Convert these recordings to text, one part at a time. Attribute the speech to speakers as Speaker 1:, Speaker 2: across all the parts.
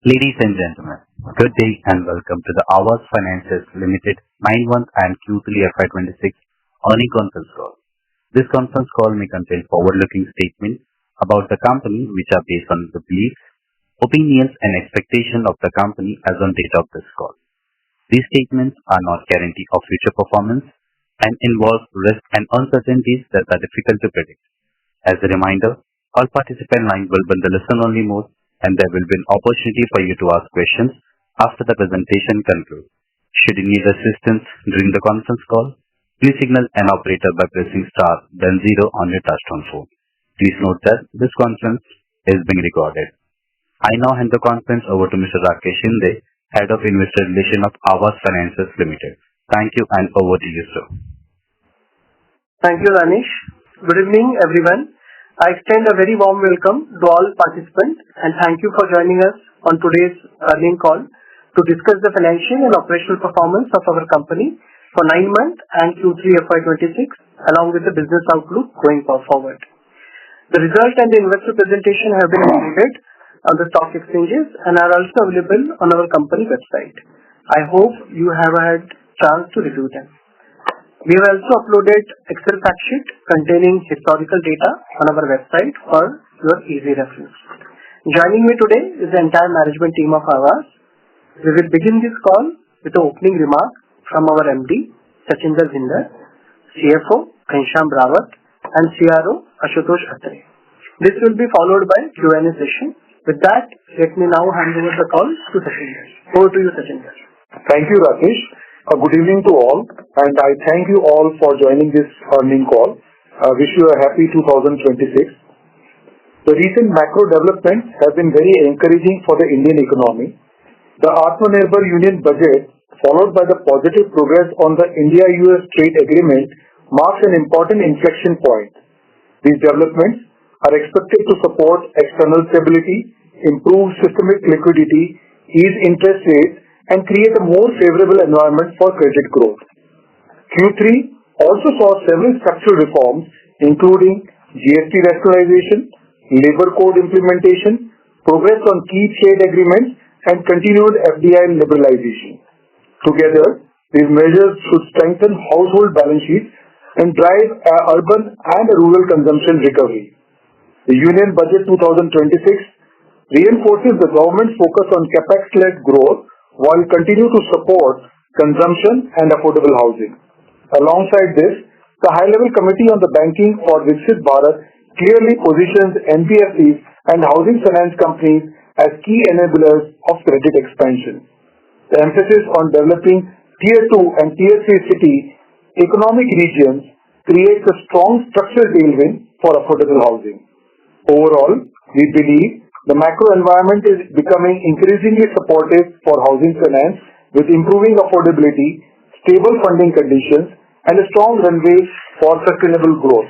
Speaker 1: Ladies and gentlemen, good day and welcome to the AAVAS Financiers Limited 9-month and Q3 FY26 earnings conference call. This conference call may contain forward-looking statements about the company which are based on the beliefs, opinions and expectations of the company as on date of this call. These statements are not guarantee of future performance and involve risks and uncertainties that are difficult to predict. As a reminder, all participant lines will be in the listen-only mode and there will be an opportunity for you to ask questions after the presentation concludes. Should you need assistance during the conference call, please signal an operator by pressing star then 0 on your touchtone phone. Please note that this conference is being recorded. I now hand the conference over to Mr. Rakesh Shinde, Head of Investor Relations of AAVAS Financiers Limited. Thank you and over to you, sir.
Speaker 2: Thank you, Danish. Good evening, everyone. I extend a very warm welcome to all participants and thank you for joining us on today's earnings call to discuss the financial and operational performance of our company for 9 months and Q3 FY26 along with the business outlook going forward. The result and the investor presentation have been uploaded on the stock exchanges and are also available on our company website. I hope you have had chance to review them. We have also uploaded Excel fact sheet containing historical data on our website for your easy reference. Joining me today is the entire management team of AAVAS. We will begin this call with the opening remark from our MD, Sachinder Bhinder, CFO, Ghanshyam Rawat, and CRO, Ashutosh Atre. This will be followed by Q&A session. With that, let me now hand over the call to Sachinder. Over to you, Sachinder.
Speaker 3: Thank you, Rakesh. Good evening to all, and I thank you all for joining this earnings call. I wish you a happy 2026. The recent macro developments have been very encouraging for the Indian economy. The Atmanirbhar Union budget, followed by the positive progress on the India-US trade agreement, marks an important inflection point. These developments are expected to support external stability, improve systemic liquidity, ease interest rates, and create a more favorable environment for credit growth. Q3 also saw several structural reforms, including GST rationalization, labor code implementation, progress on key trade agreements, and continued FDI liberalization. Together, these measures should strengthen household balance sheets and drive urban and rural consumption recovery. The Union Budget 2026 reinforces the government's focus on capex-led growth while continue to support consumption and affordable housing. Alongside this, the High-Level Committee on the Banking for Viksit Bharat clearly positions NBFCs and housing finance companies as key enablers of credit expansion. The emphasis on developing Tier 2 and Tier 3 city economic regions creates a strong structural tailwind for affordable housing. Overall, we believe the macro environment is becoming increasingly supportive for housing finance with improving affordability, stable funding conditions, and a strong runway for sustainable growth.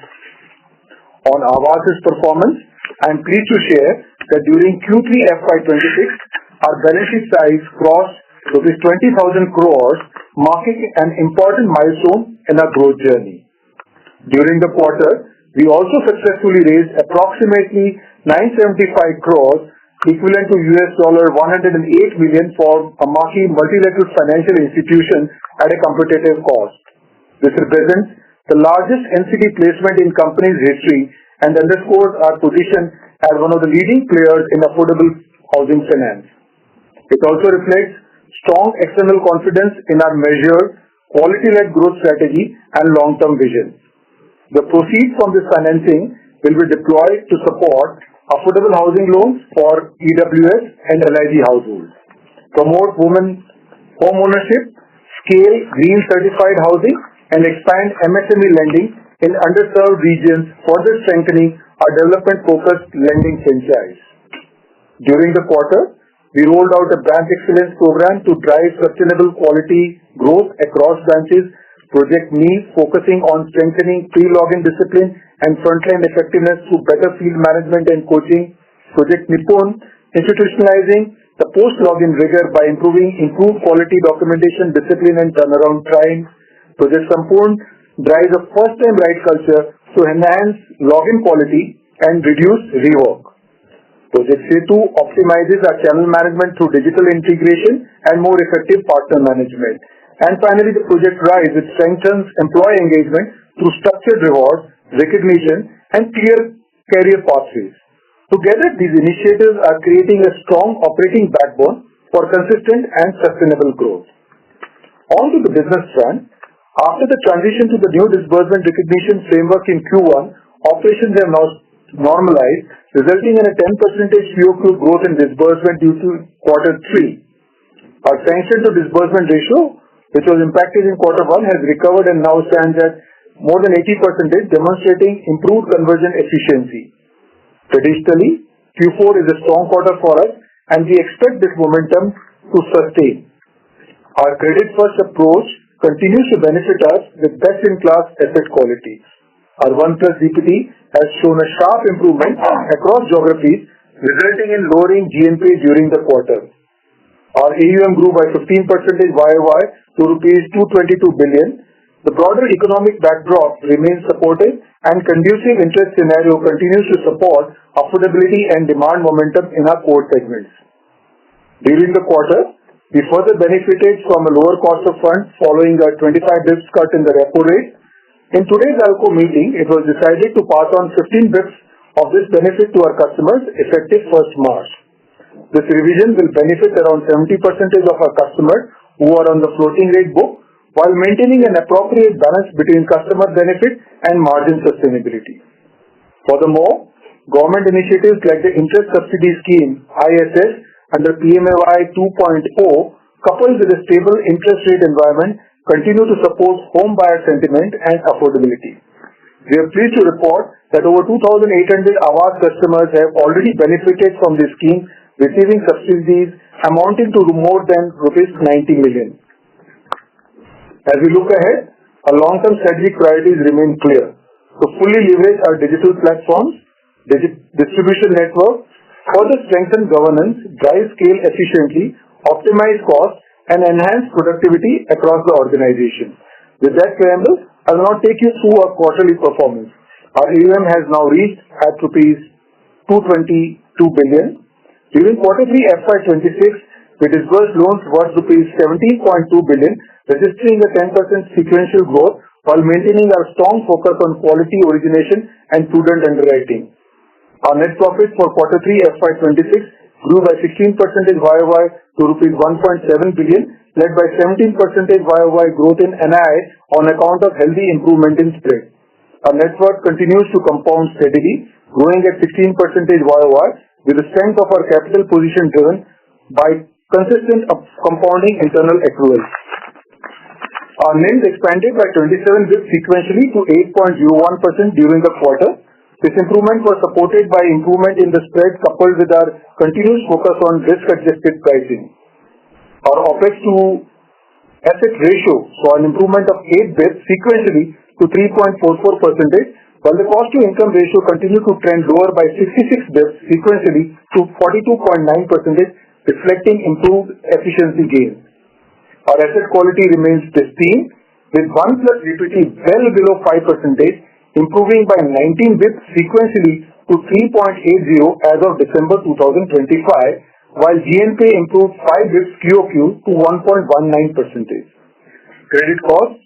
Speaker 3: On AAVAS's performance, I am pleased to share that during Q3 FY26, our balance sheet size crossed rupees 20,000 crores, marking an important milestone in our growth journey. During the quarter, we also successfully raised approximately 975 crores, equivalent to $108 million for a marquee multilateral financial institution at a competitive cost. This represents the largest NCD placement in company's history and underscores our position as one of the leading players in affordable housing finance. It also reflects strong external confidence in our measured, quality-led growth strategy and long-term vision. The proceeds from this financing will be deployed to support affordable housing loans for EWS and LIG households, promote women home ownership, scale green certified housing, and expand MSME lending in underserved regions, further strengthening our development-focused lending franchise. During the quarter, we rolled out a branch excellence program to drive sustainable quality growth across branches. Project NEED focusing on strengthening pre-login discipline and frontline effectiveness through better field management and coaching. Project Nipun institutionalizing the post-login rigor by improved quality documentation, discipline and turnaround time. Project Sampoorn drives a first-time right culture to enhance login quality and reduce rework. Project Setu optimizes our channel management through digital integration and more effective partner management. And finally, the Project Rise, which strengthens employee engagement through structured rewards, recognition, and clear career pathways. Together, these initiatives are creating a strong operating backbone for consistent and sustainable growth. On to the business front. After the transition to the new disbursement recognition framework in Q1, operations have now normalized, resulting in a 10% QoQ growth in disbursement due to Q3. Our sanction to disbursement ratio, which was impacted in Q1, has recovered and now stands at more than 80%, demonstrating improved conversion efficiency. Traditionally, Q4 is a strong quarter for us, and we expect this momentum to sustain. Our credit-first approach continues to benefit us with best-in-class asset quality. Our 1+ DPD has shown a sharp improvement across geographies, resulting in lowering GNPA during the quarter. Our AUM grew by 15% YoY to rupees 222 billion. The broader economic backdrop remains supportive, and conducive interest scenario continues to support affordability and demand momentum in our core segments. During the quarter, we further benefited from a lower cost of funds following a 25 bps cut in the repo rate. In today's ALCO meeting, it was decided to pass on 15 bps of this benefit to our customers effective 1st March. This revision will benefit around 70% of our customers who are on the floating rate book, while maintaining an appropriate balance between customer benefit and margin sustainability. Furthermore, government initiatives like the Interest Subsidy Scheme (ISS) under PMAY 2.0, coupled with a stable interest rate environment, continue to support home buyer sentiment and affordability. We are pleased to report that over 2,800 AAVAS customers have already benefited from this scheme, receiving subsidies amounting to more than rupees 90 million. As we look ahead, our long-term strategic priorities remain clear: to fully leverage our digital platforms, distribution network, further strengthen governance, drive scale efficiently, optimize costs, and enhance productivity across the organization. With that preamble, I will now take you through our quarterly performance. Our AUM has now reached at rupees 222 billion. During Q3 FY26, we disbursed loans worth rupees 17.2 billion, registering a 10% sequential growth while maintaining our strong focus on quality origination and prudent underwriting. Our net profit for Q3 FY26 grew by 16% YoY to rupees 1.7 billion, led by 17% YoY growth in NII on account of healthy improvement in spread. Our net worth continues to compound steadily, growing at 16% YoY, with the strength of our capital position driven by consistent compounding internal accruals. Our NIMs expanded by 27 bps sequentially to 8.01% during the quarter. This improvement was supported by improvement in the spread coupled with our continuous focus on risk-adjusted pricing. Our OPEX to asset ratio saw an improvement of 8 bps sequentially to 3.44%, while the cost to income ratio continued to trend lower by 66 bps sequentially to 42.9%, reflecting improved efficiency gains. Our asset quality remains pristine, with 1+ DPD well below 5%, improving by 19 bps sequentially to 3.80 as of December 2025, while GNPA improved 5 bps QoQ to 1.19%. Credit costs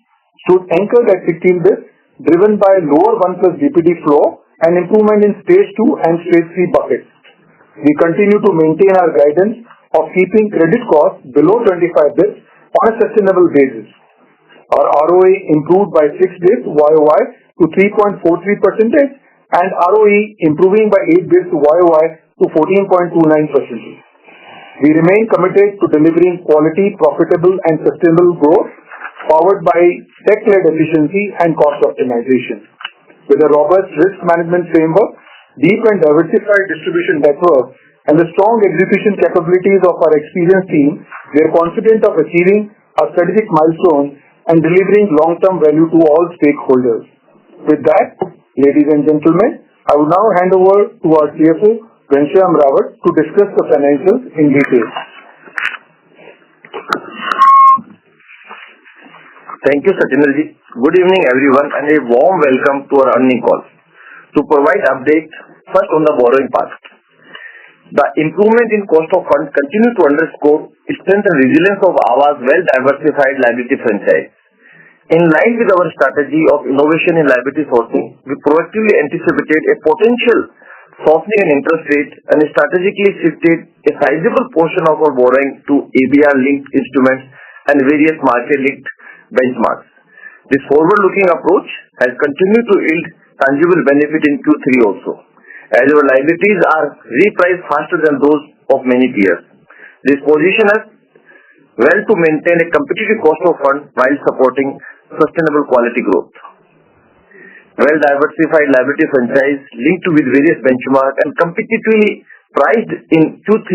Speaker 3: stood anchored at 16 bps, driven by lower 1+ DPD flow and improvement in Stage 2 and Stage 3 buckets. We continue to maintain our guidance of keeping credit costs below 25 bps on a sustainable basis. Our ROA improved by 6 bps YoY to 3.43% and ROE improving by 8 bps YoY to 14.29%. We remain committed to delivering quality, profitable and sustainable growth powered by tech-led efficiency and cost optimization. With a robust risk management framework, deep and diversified distribution network, and the strong execution capabilities of our experienced team, we are confident of achieving our strategic milestones and delivering long-term value to all stakeholders. With that, ladies and gentlemen, I will now hand over to our CFO, Ghanshyam Rawat, to discuss the financials in detail.
Speaker 4: Thank you, Sachinder-ji. Good evening, everyone, and a warm welcome to our earnings call. To provide update, first on the borrowing part. The improvement in cost of funds continues to underscore the strength and resilience of AAVAS well-diversified liability franchise. In line with our strategy of innovation in liability sourcing, we proactively anticipated a potential softening in interest rates and strategically shifted a sizable portion of our borrowing to ABR-linked instruments and various market-linked benchmarks. This forward-looking approach has continued to yield tangible benefit in Q3 also, as our liabilities are repriced faster than those of many peers. This position us well to maintain a competitive cost of funds while supporting sustainable quality growth. Well-diversified liability franchise linked with various benchmarks and competitively priced in Q3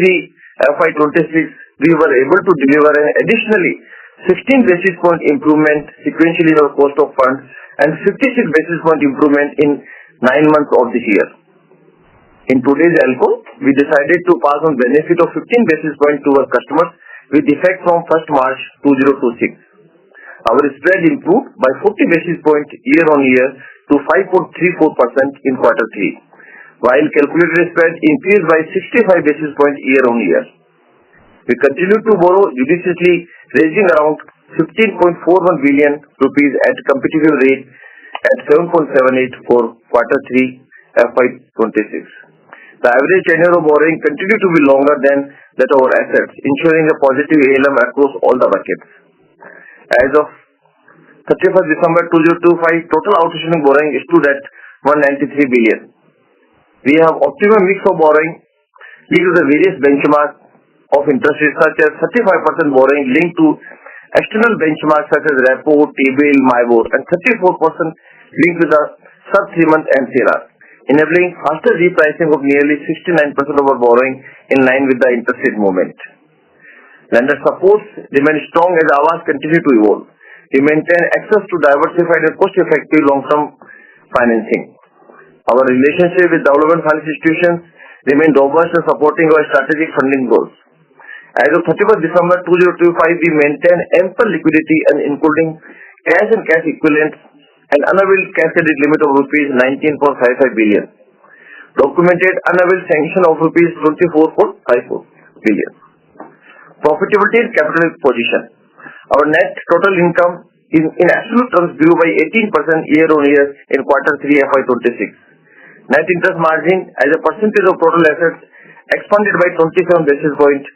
Speaker 4: FY26, we were able to deliver an additionally 16 basis point improvement sequentially in our cost of funds and 56 basis point improvement in 9 months of this year. In today's ALCO, we decided to pass on benefit of 15 basis points to our customers with effect from 1st March 2026. Our spread improved by 40 basis points year-on-year to 5.34% in Q3, while calculated spread increased by 65 basis points year-on-year. We continue to borrow judiciously, raising around 15.41 billion rupees at competitive rate at 7.78 for Q3 FY26. The average tenure of borrowing continued to be longer than that of our assets, ensuring a positive ALM across all the buckets. As of 31st December 2025, total outstanding borrowing stood at 193 billion. We have optimum mix of borrowing linked to the various benchmarks of interest rates, such as 35% borrowing linked to external benchmarks such as Repo, T-bill, MIBOR, and 34% linked with the sub-3-month MCLR, enabling faster repricing of nearly 69% of our borrowing in line with the interest rate movement. Lender support remains strong as AAVAS continue to evolve. We maintain access to diversified and cost-effective long-term financing. Our relationship with development finance institutions remain robust and supporting our strategic funding goals. As of 31st December 2025, we maintain ample liquidity and including cash and cash equivalents and unavailed cash credit limit of rupees 19.55 billion. Documented unavailed sanction of rupees 24.54 billion. Profitability and capital position. Our net total income in absolute terms grew by 18% year-on-year in Q3 FY26. Net interest margin as a percentage of total assets expanded by 27 basis points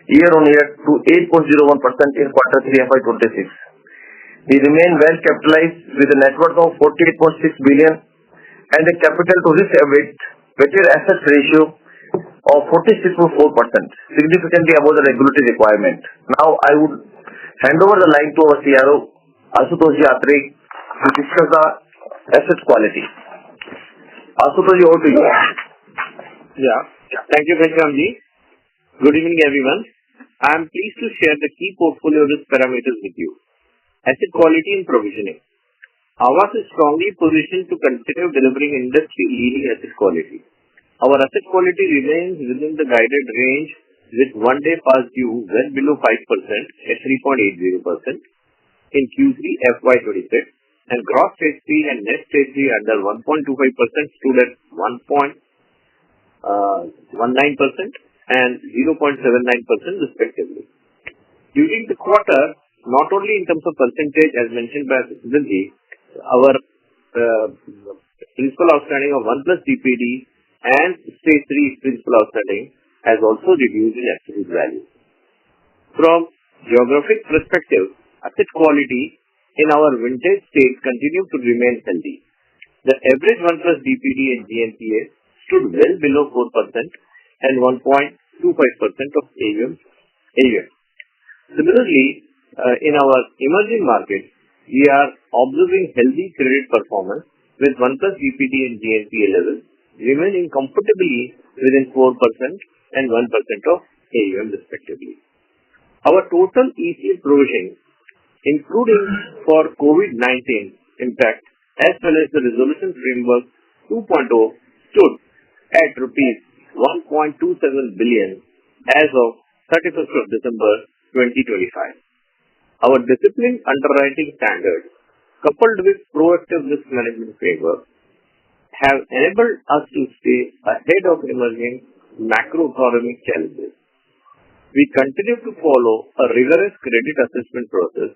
Speaker 4: year-on-year to 8.01% in Q3 FY26. We remain well capitalized with a net worth of 48.6 billion and a capital to risk weighted assets ratio of 46.4%, significantly above the regulatory requirement. Now I would hand over the line to our CRO, Ashutosh Atre, to discuss the asset quality. Ashutosh, over to you.
Speaker 5: Thank you, Ghanshyamji. Good evening, everyone. I am pleased to share the key portfolio risk parameters with you. Asset quality and provisioning. AAVAS is strongly positioned to continue delivering industry-leading asset quality. Our asset quality remains within the guided range with one-day past due well below 5% at 3.80% in Q3 FY26 and gross stage 3 and net stage 3 under 1.25% stood at 1.19% and 0.79% respectively. During the quarter, not only in terms of percentage as mentioned by Siddharji, our principal outstanding of 1 plus DPD and stage 3 principal outstanding has also reduced in absolute value. From geographic perspective, asset quality in our vintage states continue to remain healthy. The average 1 plus DPD and GNPA stood well below 4% and 1.25% of AUM. Similarly, in our emerging markets, we are observing healthy credit performance with 1 plus DPD and GNPA levels remaining comfortably within 4% and 1% of AUM respectively. Our total ECL provisioning, including for COVID-19 impact as well as the resolution framework 2.0, stood at rupees 1.27 billion as of 31st of December 2025. Our disciplined underwriting standards, coupled with proactive risk management framework, have enabled us to stay ahead of emerging macroeconomic challenges. We continue to follow a rigorous credit assessment process,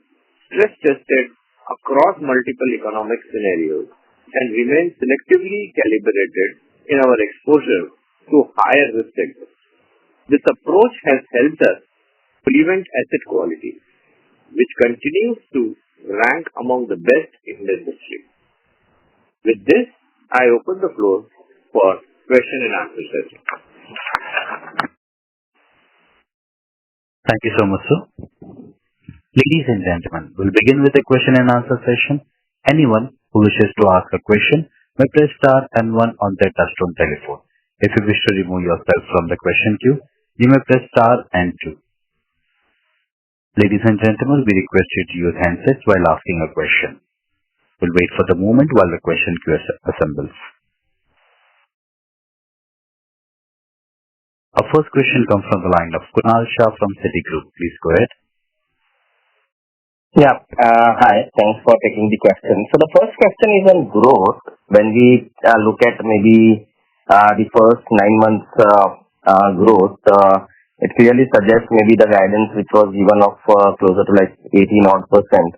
Speaker 5: stress-tested across multiple economic scenarios, and remain selectively calibrated in our exposure to higher risk segments. This approach has helped us prevent asset quality, which continues to rank among the best in the industry. With this, I open the floor for question and answer session.
Speaker 1: Thank you so much, sir. Ladies and gentlemen, we'll begin with the question and answer session. Anyone who wishes to ask a question may press star and one on their touchtone telephone. If you wish to remove yourself from the question queue, you may press star and two. Ladies and gentlemen, we request you to use handsets while asking a question. We'll wait for the moment while the question queue assembles. Our first question comes from the line of Kunal Shah from Citigroup. Please go ahead.
Speaker 6: Yeah. Hi. Thanks for taking the question. So the first question is on growth. When we look at maybe the first 9 months growth, it clearly suggests maybe the guidance which was given of closer to like 18 odd percent,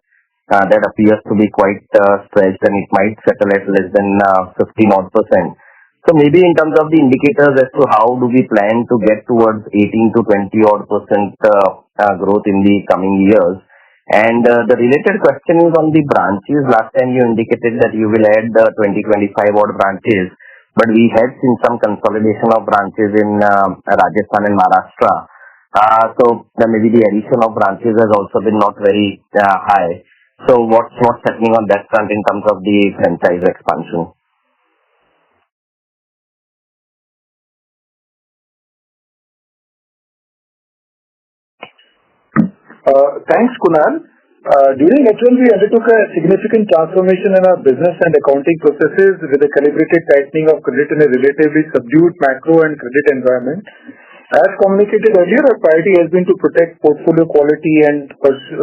Speaker 6: that appears to be quite stretched, and it might settle at less than 15 odd percent. So maybe in terms of the indicators as to how do we plan to get towards 18 to 20 odd percent growth in the coming years. And the related question is on the branches. Last time you indicated that you will add 20-25 odd branches, but we had seen some consolidation of branches in Rajasthan and Maharashtra. So maybe the addition of branches has also been not very high. So what's happening on that front in terms of the franchise expansion?
Speaker 3: Thanks, Kunal. During H1, we undertook a significant transformation in our business and accounting processes with a calibrated tightening of credit in a relatively subdued macro and credit environment. As communicated earlier, our priority has been to protect portfolio quality and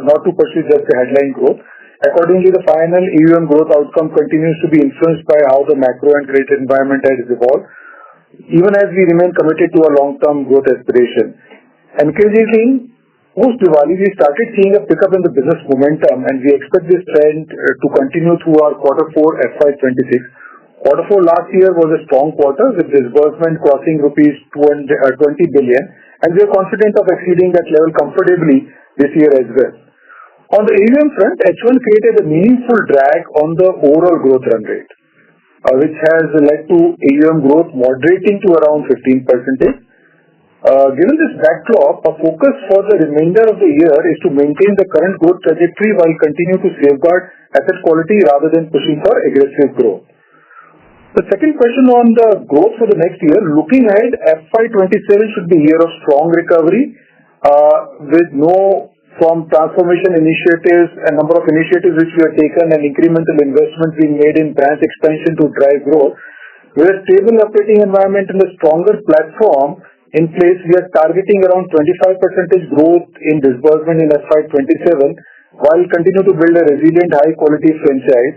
Speaker 3: not to pursue just the headline growth. Accordingly, the final AUM growth outcome continues to be influenced by how the macro and credit environment has evolved, even as we remain committed to our long-term growth aspiration. Encouragingly, post-Diwali, we started seeing a pickup in the business momentum, and we expect this trend to continue through our Q4 FY26. Q4 last year was a strong quarter with disbursement crossing rupees 20 billion, and we are confident of exceeding that level comfortably this year as well. On the AUM front, H1 created a meaningful drag on the overall growth run rate, which has led to AUM growth moderating to around 15%. Given this backdrop, our focus for the remainder of the year is to maintain the current growth trajectory while continuing to safeguard asset quality rather than pushing for aggressive growth. The second question on the growth for the next year, looking ahead, FY27 should be a year of strong recovery with from transformation initiatives, a number of initiatives which we have taken, and incremental investments being made in branch expansion to drive growth. With a stable operating environment and a stronger platform in place, we are targeting around 25% growth in disbursement in FY27 while continue to build a resilient, high-quality franchise.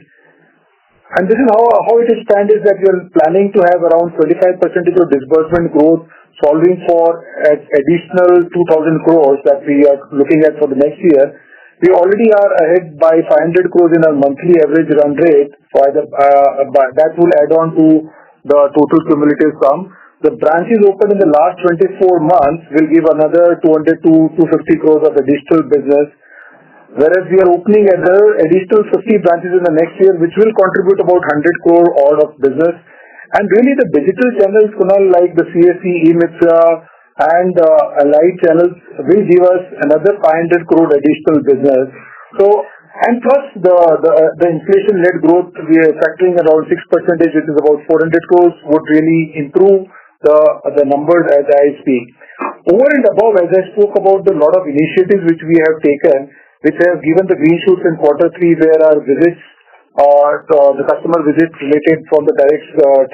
Speaker 3: And this is how it is planned, is that we are planning to have around 25% of disbursement growth, solving for additional 2,000 crores that we are looking at for the next year. We already are ahead by 500 crores in our monthly average run rate. That will add on to the total cumulative sum. The branches opened in the last 24 months will give another 200 to 250 crores of additional business, whereas we are opening additional 50 branches in the next year, which will contribute about 100 crore odd of business. And really the digital channels, Kunal, like the CSC, e-Mitra and allied channels will give us another 500 crore additional business. So, and plus the inflation-led growth, we are factoring around 6%, which is about 400 crores, would really improve the numbers as I speak. Over and above, as I spoke about the lot of initiatives which we have taken, which have given the green shoots in Q3, where our visits the customer visits related from the direct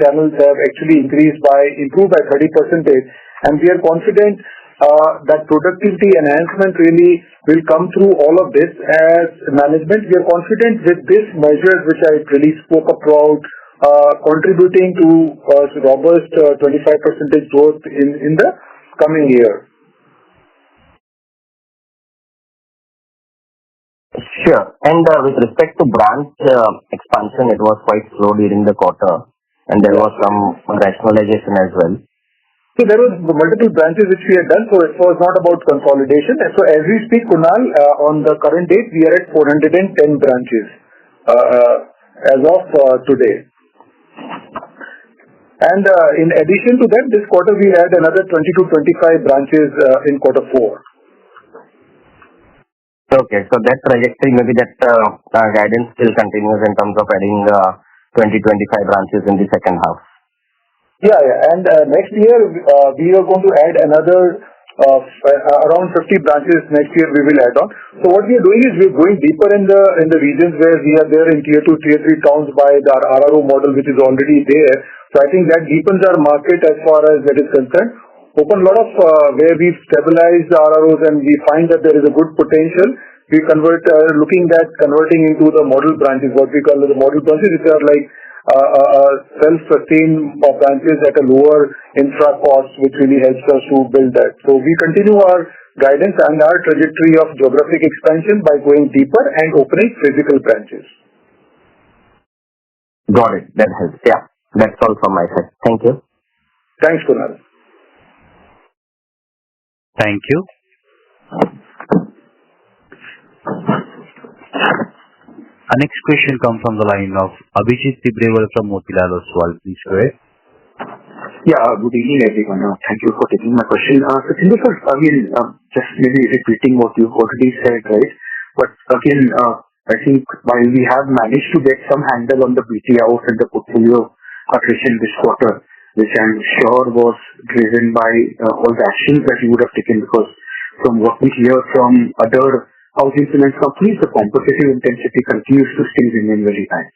Speaker 3: channels have actually improved by 30%, and we are confident that productivity enhancement really will come through all of this. As management, we are confident with this measures which I really spoke about contributing to robust 25% growth in the coming year.
Speaker 6: Sure. And with respect to branch expansion, it was quite slow during the quarter, and there was some rationalization as well.
Speaker 3: So there was multiple branches which we had done, so it was not about consolidation. And so as we speak, Kunal, on the current date, we are at 410 branches as of today. And in addition to that, this quarter we had another 20 to 25 branches in quarter 4.
Speaker 6: Okay, so that trajectory, maybe that guidance still continues in terms of adding 20-25 branches in the second half.
Speaker 3: Yeah. And next year we are going to add another around 50 branches next year we will add on. So what we are doing is we are going deeper in the regions where we are there in tier 2, tier 3 towns by our RRO model which is already there. So I think that deepens our market as far as that is concerned. Open a lot of where we've stabilized the RROs and we find that there is a good potential. We looking at converting into the model branches, what we call the model branches, which are like self-sustained branches at a lower infra cost, which really helps us to build that. So we continue our guidance and our trajectory of geographic expansion by going deeper and opening physical branches.
Speaker 6: Got it. That helps. Yeah. That's all from my side. Thank you.
Speaker 3: Thanks, Kunal.
Speaker 1: Thank you. Our next question comes from the line of Abhijit Tibrewal from Motilal Oswal. Please go ahead.
Speaker 7: Yeah, good evening, everyone. Thank you for taking my question. So, Sindhu sir, again, just maybe repeating what you already said, right? But again, I think while we have managed to get some handle on the BT out and the portfolio attrition this quarter, which I'm sure was driven by all the actions that you would have taken, because from what we hear from other housing finance companies, the competitive intensity continues to still remain very high.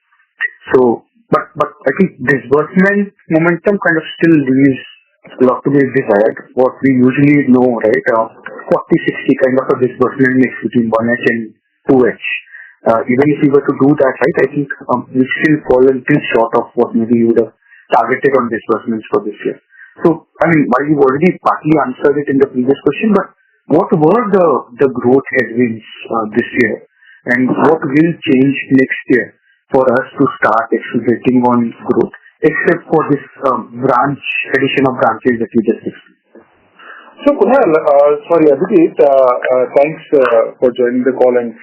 Speaker 7: So, but I think disbursement momentum kind of still leaves a lot to be desired. What we usually know, right, 40-60 kind of a disbursement mix between 1H and 2H. Even if we were to do that, right, I think we still fall a little short of what maybe you would have targeted on disbursements for this year. So, I mean, while you've already partly answered it in the previous question, but what were the growth headwinds this year, and what will change next year for us to start accelerating on growth, except for this addition of branches that you just explained?
Speaker 3: So, Kunal, Abhijit, thanks for joining the call. And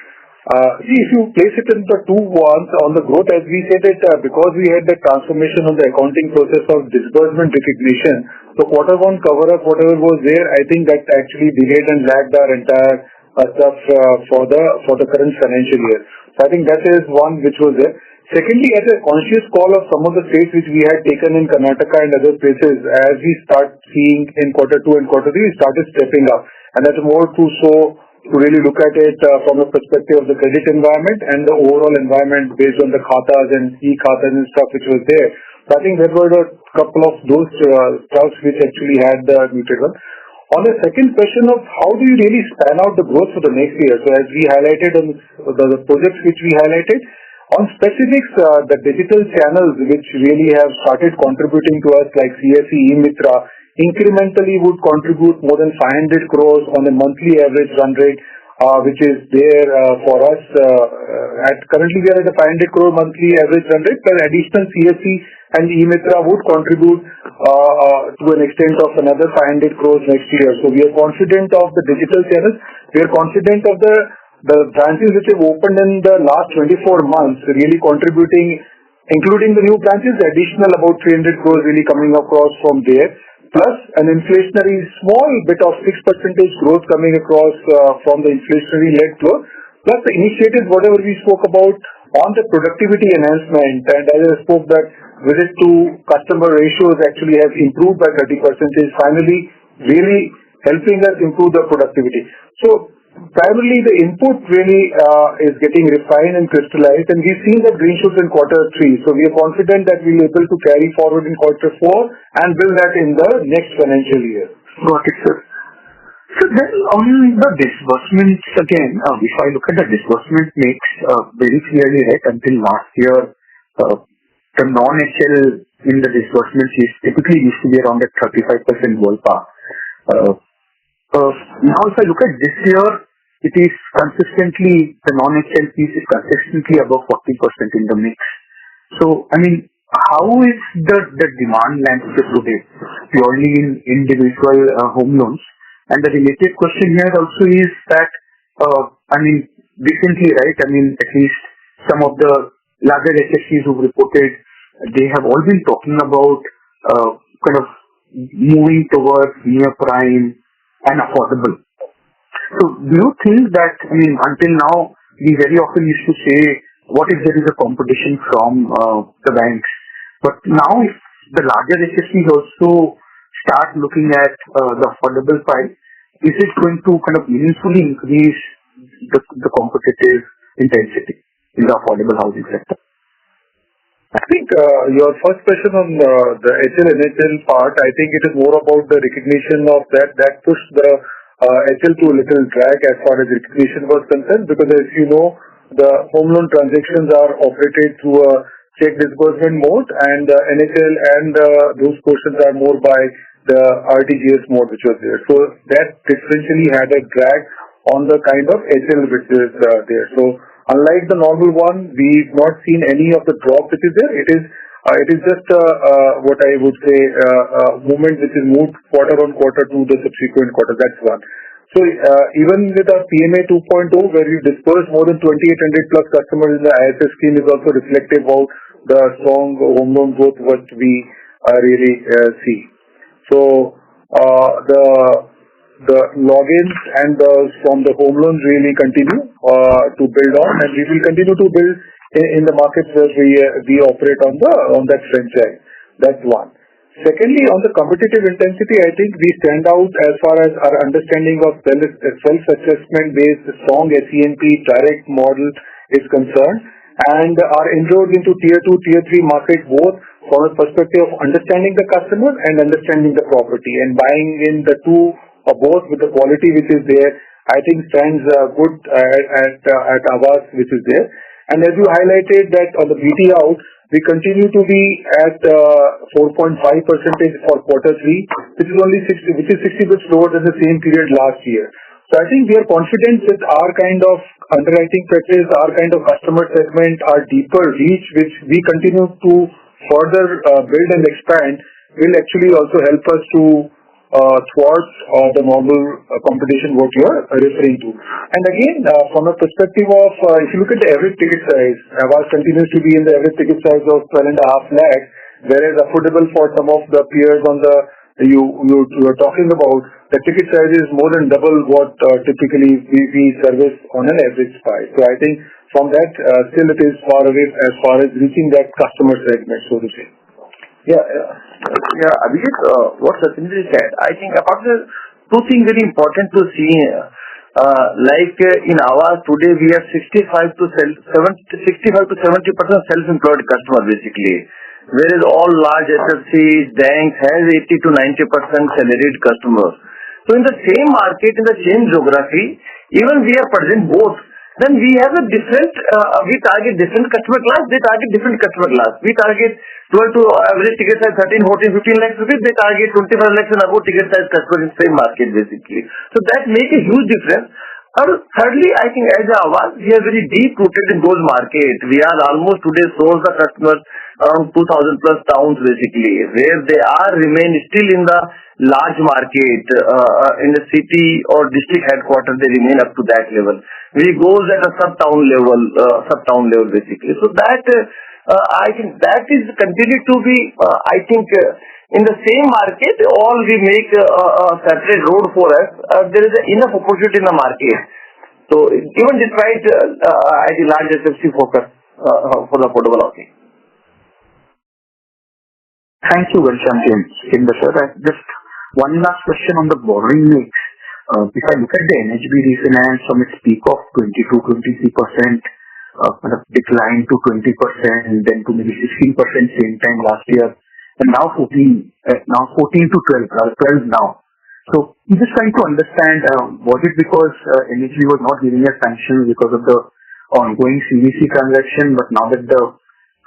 Speaker 3: see, if you place it in the two ones on the growth, as we said it, because we had the transformation of the accounting process of disbursement recognition, so quarter 1 cover up, whatever was there, I think that actually delayed and lagged our entire stuff for the current financial year. So I think that is one which was there. Secondly, as a conscious call of some of the states which we had taken in Karnataka and other places, as we start seeing in quarter 2 and quarter 3, we started stepping up. And that's more to really look at it from a perspective of the credit environment and the overall environment based on the khatas and e-khatas and stuff which was there. So I think there were a couple of those stuffs which actually had the muted one. On the second question of how do you really span out the growth for the next year, so as we highlighted on the projects which we highlighted, on specifics, the digital channels which really have started contributing to us like CSE, e-Mitra, incrementally would contribute more than 500 crores on a monthly average run rate, which is there for us. Currently we are at a 500 crore monthly average run rate, but additional CSE and e-Mitra would contribute to an extent of another 500 crores next year. So we are confident of the digital channels. We are confident of the branches which have opened in the last 24 months, really contributing, including the new branches, additional about 300 crores really coming across from there, plus an inflationary small bit of 6% growth coming across from the inflationary-led growth, plus the initiatives, whatever we spoke about on the productivity enhancement. And as I spoke that visit to customer ratios actually have improved by 30%, is finally really helping us improve the productivity. So primarily the input really is getting refined and crystallized, and we've seen the green shoots in quarter 3. So we are confident that we'll be able to carry forward in quarter 4 and build that in the next financial year.
Speaker 7: Got it, sir. So then on the disbursements again, if I look at the disbursement mix very clearly, right, until last year, the non-HL in the disbursements is typically used to be around that 35% ballpark. Now, if I look at this year, it is consistently, the non-HL piece is consistently above 40% in the mix. So, I mean, how is the demand landscape today, purely in individual home loans? And the related question here also is that, I mean, recently, right, I mean, at least some of the larger HFCs who reported, they have all been talking about kind of moving towards near prime and affordable. So do you think that, I mean, until now, we very often used to say, what if there is a competition from the banks? But now if the larger HFCs also start looking at the affordable side, is it going to kind of meaningfully increase the competitive intensity in the affordable housing sector?
Speaker 3: I think your first question on the HL NHL part, I think it is more about the recognition of that pushed the HL to a little drag as far as recognition was concerned, because as you know, the home loan transactions are operated through a check disbursement mode, and NHL and those portions are more by the RTGS mode which was there. So that differentially had a drag on the kind of HL which is there. So unlike the normal one, we've not seen any of the drop which is there. It is just what I would say movement which is moved quarter on quarter to the subsequent quarter. That's one. So even with our PMA 2.0, where we dispersed more than 2,800 plus customers in the ISS scheme, is also reflective of the strong home loan growth what we really see. So the logins and from the home loans really continue to build on, and we will continue to build in the markets where we operate on that franchise. That's one. Secondly, on the competitive intensity, I think we stand out as far as our understanding of self-assessment based strong SENP direct model is concerned, and our inroads into tier 2, tier 3 market, both from a perspective of understanding the customer and understanding the property, and buying in the two or both with the quality which is there, I think stands good at AAVAS which is there. And as you highlighted that on the BT out, we continue to be at 4.5% for quarter 3, which is 60 bits lower than the same period last year. So I think we are confident with our kind of underwriting practice, our kind of customer segment, our deeper reach, which we continue to further build and expand, will actually also help us to towards the normal competition what you are referring to. And again, from a perspective of, if you look at the average ticket size, AAVAS continues to be in the average ticket size of 12.5 lakhs, whereas affordable for some of the peers on the you are talking about, the ticket size is more than double what typically we service on an average price. So I think from that, still it is far away as far as reaching that customer segment, so to say.
Speaker 4: Yeah, Abhijit, what Sachin said, I think apart from two things very important to see here. In AAVAS today we have 65 to 70% self-employed customers basically, whereas all large SFCs, banks has 80 to 90% salaried customers. So in the same market, in the same geography, even we are present both. Then we have a different, we target different customer class, they target different customer class. We target 12 to average ticket size 13, 14, 15 lakhs rupees, they target 25 lakhs and above ticket size customers in the same market basically. So that makes a huge difference. And thirdly, I think as AAVAS, we are very deep rooted in those markets. We are almost today source the customers around 2,000 plus towns basically, where they are remain still in the large market, in the city or district headquarters, they remain up to that level. We goes at a sub-town level basically. So that, I think that is continued to be, in the same market, all we make a separate road for us. There is enough opportunity in the market. So even despite I think large SFC focus for the affordable housing.
Speaker 7: Thank you, Ghanshyam Singh sir. Just one last question on the borrowing mix. If I look at the NHB refinance from its peak of 22-23%, kind of decline to 20%, then to maybe 16% same time last year, and now 14 to 12 now. So I'm just trying to understand, was it because NHB was not giving us sanctions because of the ongoing CVC transaction, but now that the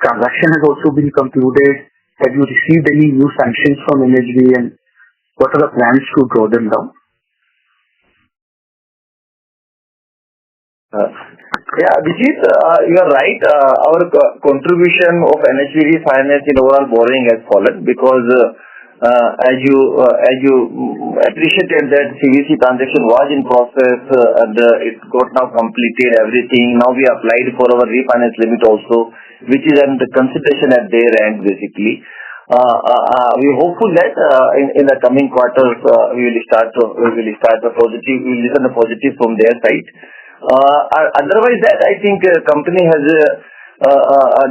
Speaker 7: transaction has also been concluded? Have you received any new sanctions from NHB, and what are the plans to draw them down?
Speaker 4: Vijit, you are right. Our contribution of NHB finance in overall borrowing has fallen because as you appreciated that CVC transaction was in process and it got now completed everything. Now we applied for our refinance limit also, which is under consideration at their end basically. We are hopeful that in the coming quarters we will start the positive. We will listen the positive from their side. Otherwise, that I think company has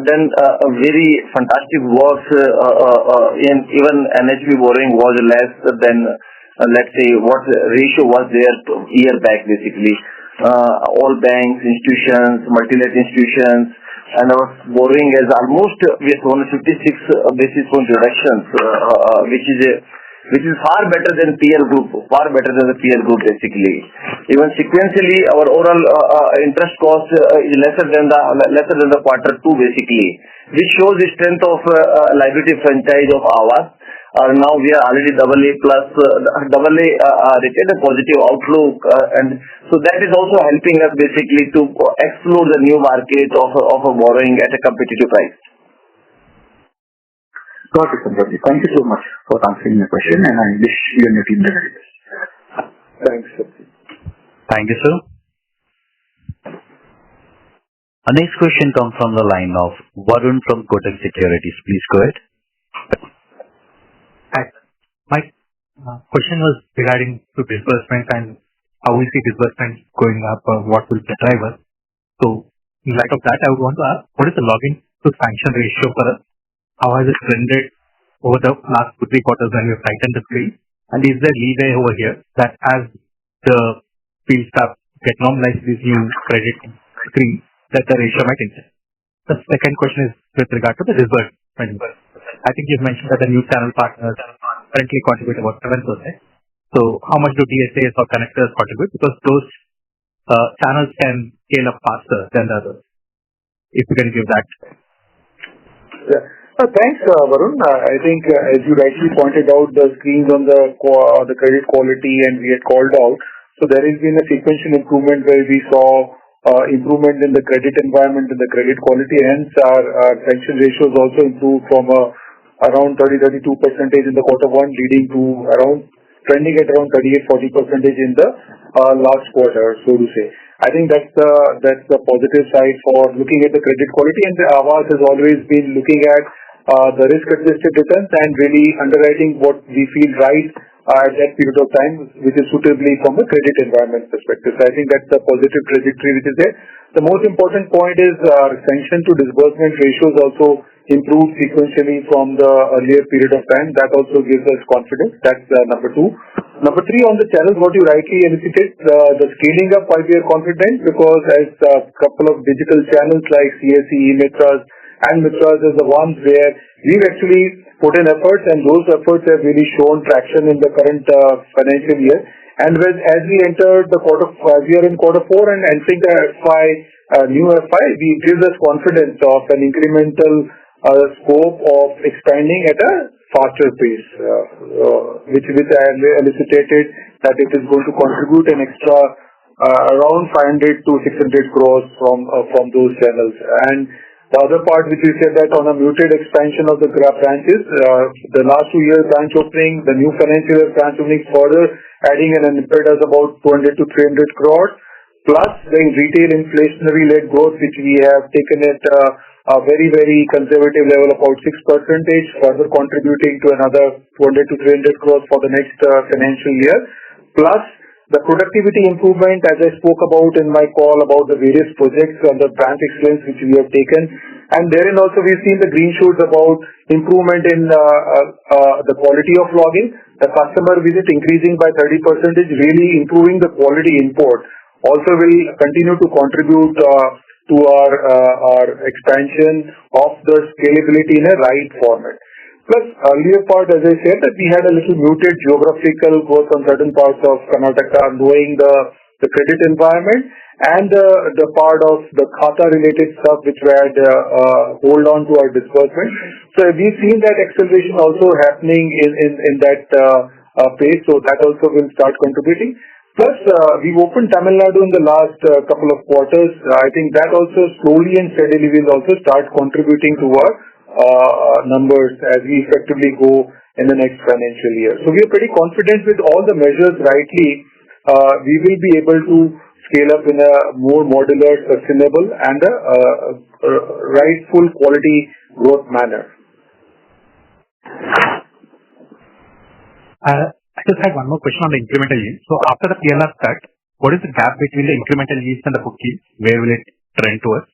Speaker 4: done a very fantastic work. In even NHB borrowing was less than let's say what ratio was there year back basically. All banks, institutions, multilateral institutions, and our borrowing is almost we have 156 basis point reductions, which is far better than peer group, basically. Even sequentially, our overall interest cost is lesser than the quarter two basically, which shows the strength of liability franchise of AAVAS. Now we are already AA plus, AA rated a positive outlook, and so that is also helping us basically to explore the new market of borrowing at a competitive price.
Speaker 7: Got it, Sanjay. Thank you so much for answering my question, and I wish you and your team the very best.
Speaker 3: Thanks, Sanjay.
Speaker 1: Thank you, sir. Our next question comes from the line of Varun from Kotak Securities. Please go ahead.
Speaker 8: Hi. My question was regarding to disbursement and how we see disbursement going up, what will be the driver. So, in light of that, I would want to ask, what is the login to sanction ratio for us? How has it trended over the last 2-3 quarters when we have tightened the screen? And is there leeway over here that as the field staff get normalized with new credit screen, that the ratio might increase? The second question is with regard to the disbursement. I think you've mentioned that the new channel partners currently contribute about 7%. So how much do DSAs or connectors contribute? Because those channels can scale up faster than the others. If you can give that.
Speaker 3: Yeah. Thanks, Varun. I think as you rightly pointed out, the screens on the credit quality, and we had called out. So there has been a sequential improvement where we saw improvement in the credit environment and the credit quality. Hence, our sanction ratios also improved from around 30-32% in the quarter one, leading to trending at around 38-40% in the last quarter, so to say. I think that's the positive side for looking at the credit quality, and the AAVAS has always been looking at the risk-adjusted returns and really underwriting what we feel right at that period of time, which is suitably from the credit environment perspective. So I think that's the positive trajectory which is there. The most important point is our sanction to disbursement ratios also improved sequentially from the earlier period of time. That also gives us confidence. That's number two. Number three, on the channels, what you rightly elicited, the scaling up, why we are confident, because as a couple of digital channels like CSE, Mitras, and Mitras is the ones where we've actually put in efforts, and those efforts have really shown traction in the current financial year. And as we enter the we are in quarter four and entering the new FY, it gives us confidence of an incremental scope of expanding at a faster pace, which I elicited that it is going to contribute an extra around 500 to 600 crores from those channels. And the other part which we said that on a muted expansion of the branches, the last 2 years branch opening, the new financial year branch opening further adding an impetus about 200 to 300 crores, plus the retail inflationary-led growth which we have taken at a very, very conservative level, about 6%, further contributing to another 200 to 300 crores for the next financial year, plus the productivity improvement, as I spoke about in my call about the various projects and the branch excellence which we have taken. And therein also we've seen the green shoots about improvement in the quality of login, the customer visit increasing by 30%, really improving the quality import. Also will continue to contribute to our expansion of the scalability in a right format. Plus, earlier part, as I said, that we had a little muted geographical growth on certain parts of Karnataka, knowing the the credit environment, and the part of the Khata-related stuff which we had hold on to our disbursement. So we've seen that acceleration also happening in that pace, so that also will start contributing. Plus, we've opened Tamil Nadu in the last couple of quarters. I think that also slowly and steadily will also start contributing to our numbers as we effectively go in the next financial year. So we are pretty confident with all the measures rightly, we will be able to scale up in a more modular, sustainable, and a rightful quality growth manner.
Speaker 8: I just had one more question on the incremental yield. So after the PLR cut, what is the gap between the incremental yields and the book yields? Where will it trend towards?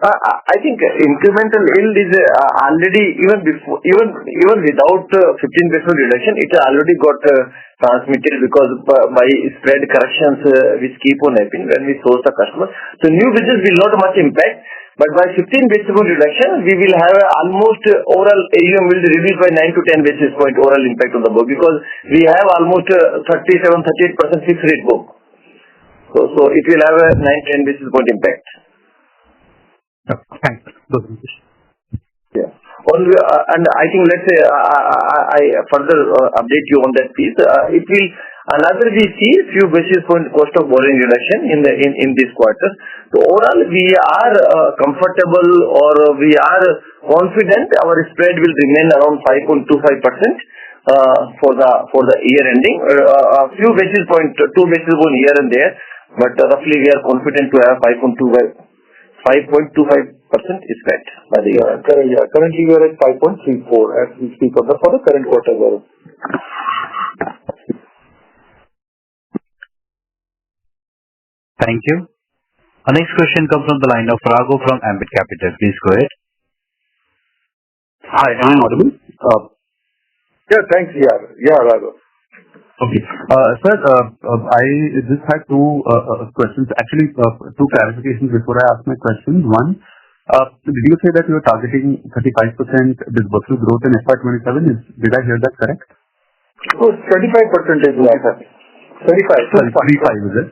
Speaker 4: I think incremental yield is already, even without 15 basis point reduction, it already got transmitted because by spread corrections which keep on happening when we source the customer. So new business will not much impact, but by 15 basis point reduction, we will have almost overall AUM will reduce by 9 to 10 basis point overall impact on the book, because we have almost 37-38% fixed rate book. So it will have a 9-10 basis point impact.
Speaker 8: Thanks.
Speaker 4: Yeah. And I think, let's say, I further update you on that piece. It will another we see few basis point cost of borrowing reduction in this quarter. So overall, we are comfortable, or we are confident our spread will remain around 5.25% for the year ending. A few basis point, 2 basis point here and there, but roughly we are confident to have 5.25% is met by the year.
Speaker 3: Currently we are at 5.34 as we speak for the current quarter.
Speaker 1: Thank you. Our next question comes from the line of Raghu from Ambit Capital. Please go ahead.
Speaker 7: Hi, am I audible?
Speaker 3: Yeah, thanks. Yeah, Raghu.
Speaker 7: Okay. Sir, I just had two questions. Actually, two clarifications before I ask my questions. One, did you say that you are targeting 35% disbursal growth in FY27? Did I hear that correct?
Speaker 3: Oh, 25% is what happened. 35.
Speaker 7: Sorry, 35 is it?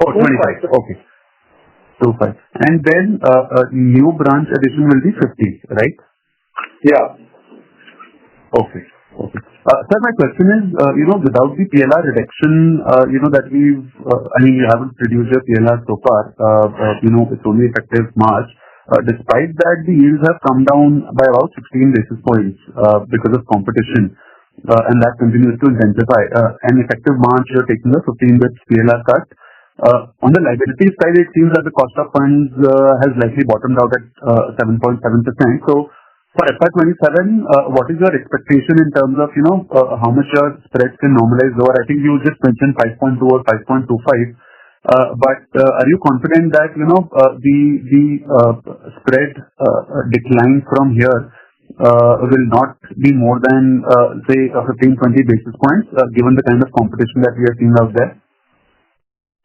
Speaker 7: Oh, 25. Okay. 25. And then new branch addition will be 50, right?
Speaker 3: Yeah.
Speaker 7: Okay. Sir, my question is, without the PLR reduction, that you haven't reduced your PLR so far, it's only effective March. Despite that, the yields have come down by about 16 basis points because of competition, and that continues to intensify. And effective March, you're taking a 15 basis PLR cut. On the liability side, it seems that the cost of funds has likely bottomed out at 7.7%. So for FY27, what is your expectation in terms of, how much your spreads can normalize lower? I think you just mentioned 5.2 or 5.25. But are you confident that, the spread decline from here will not be more than, say, 15-20 basis points, given the kind of competition that we are seeing out there?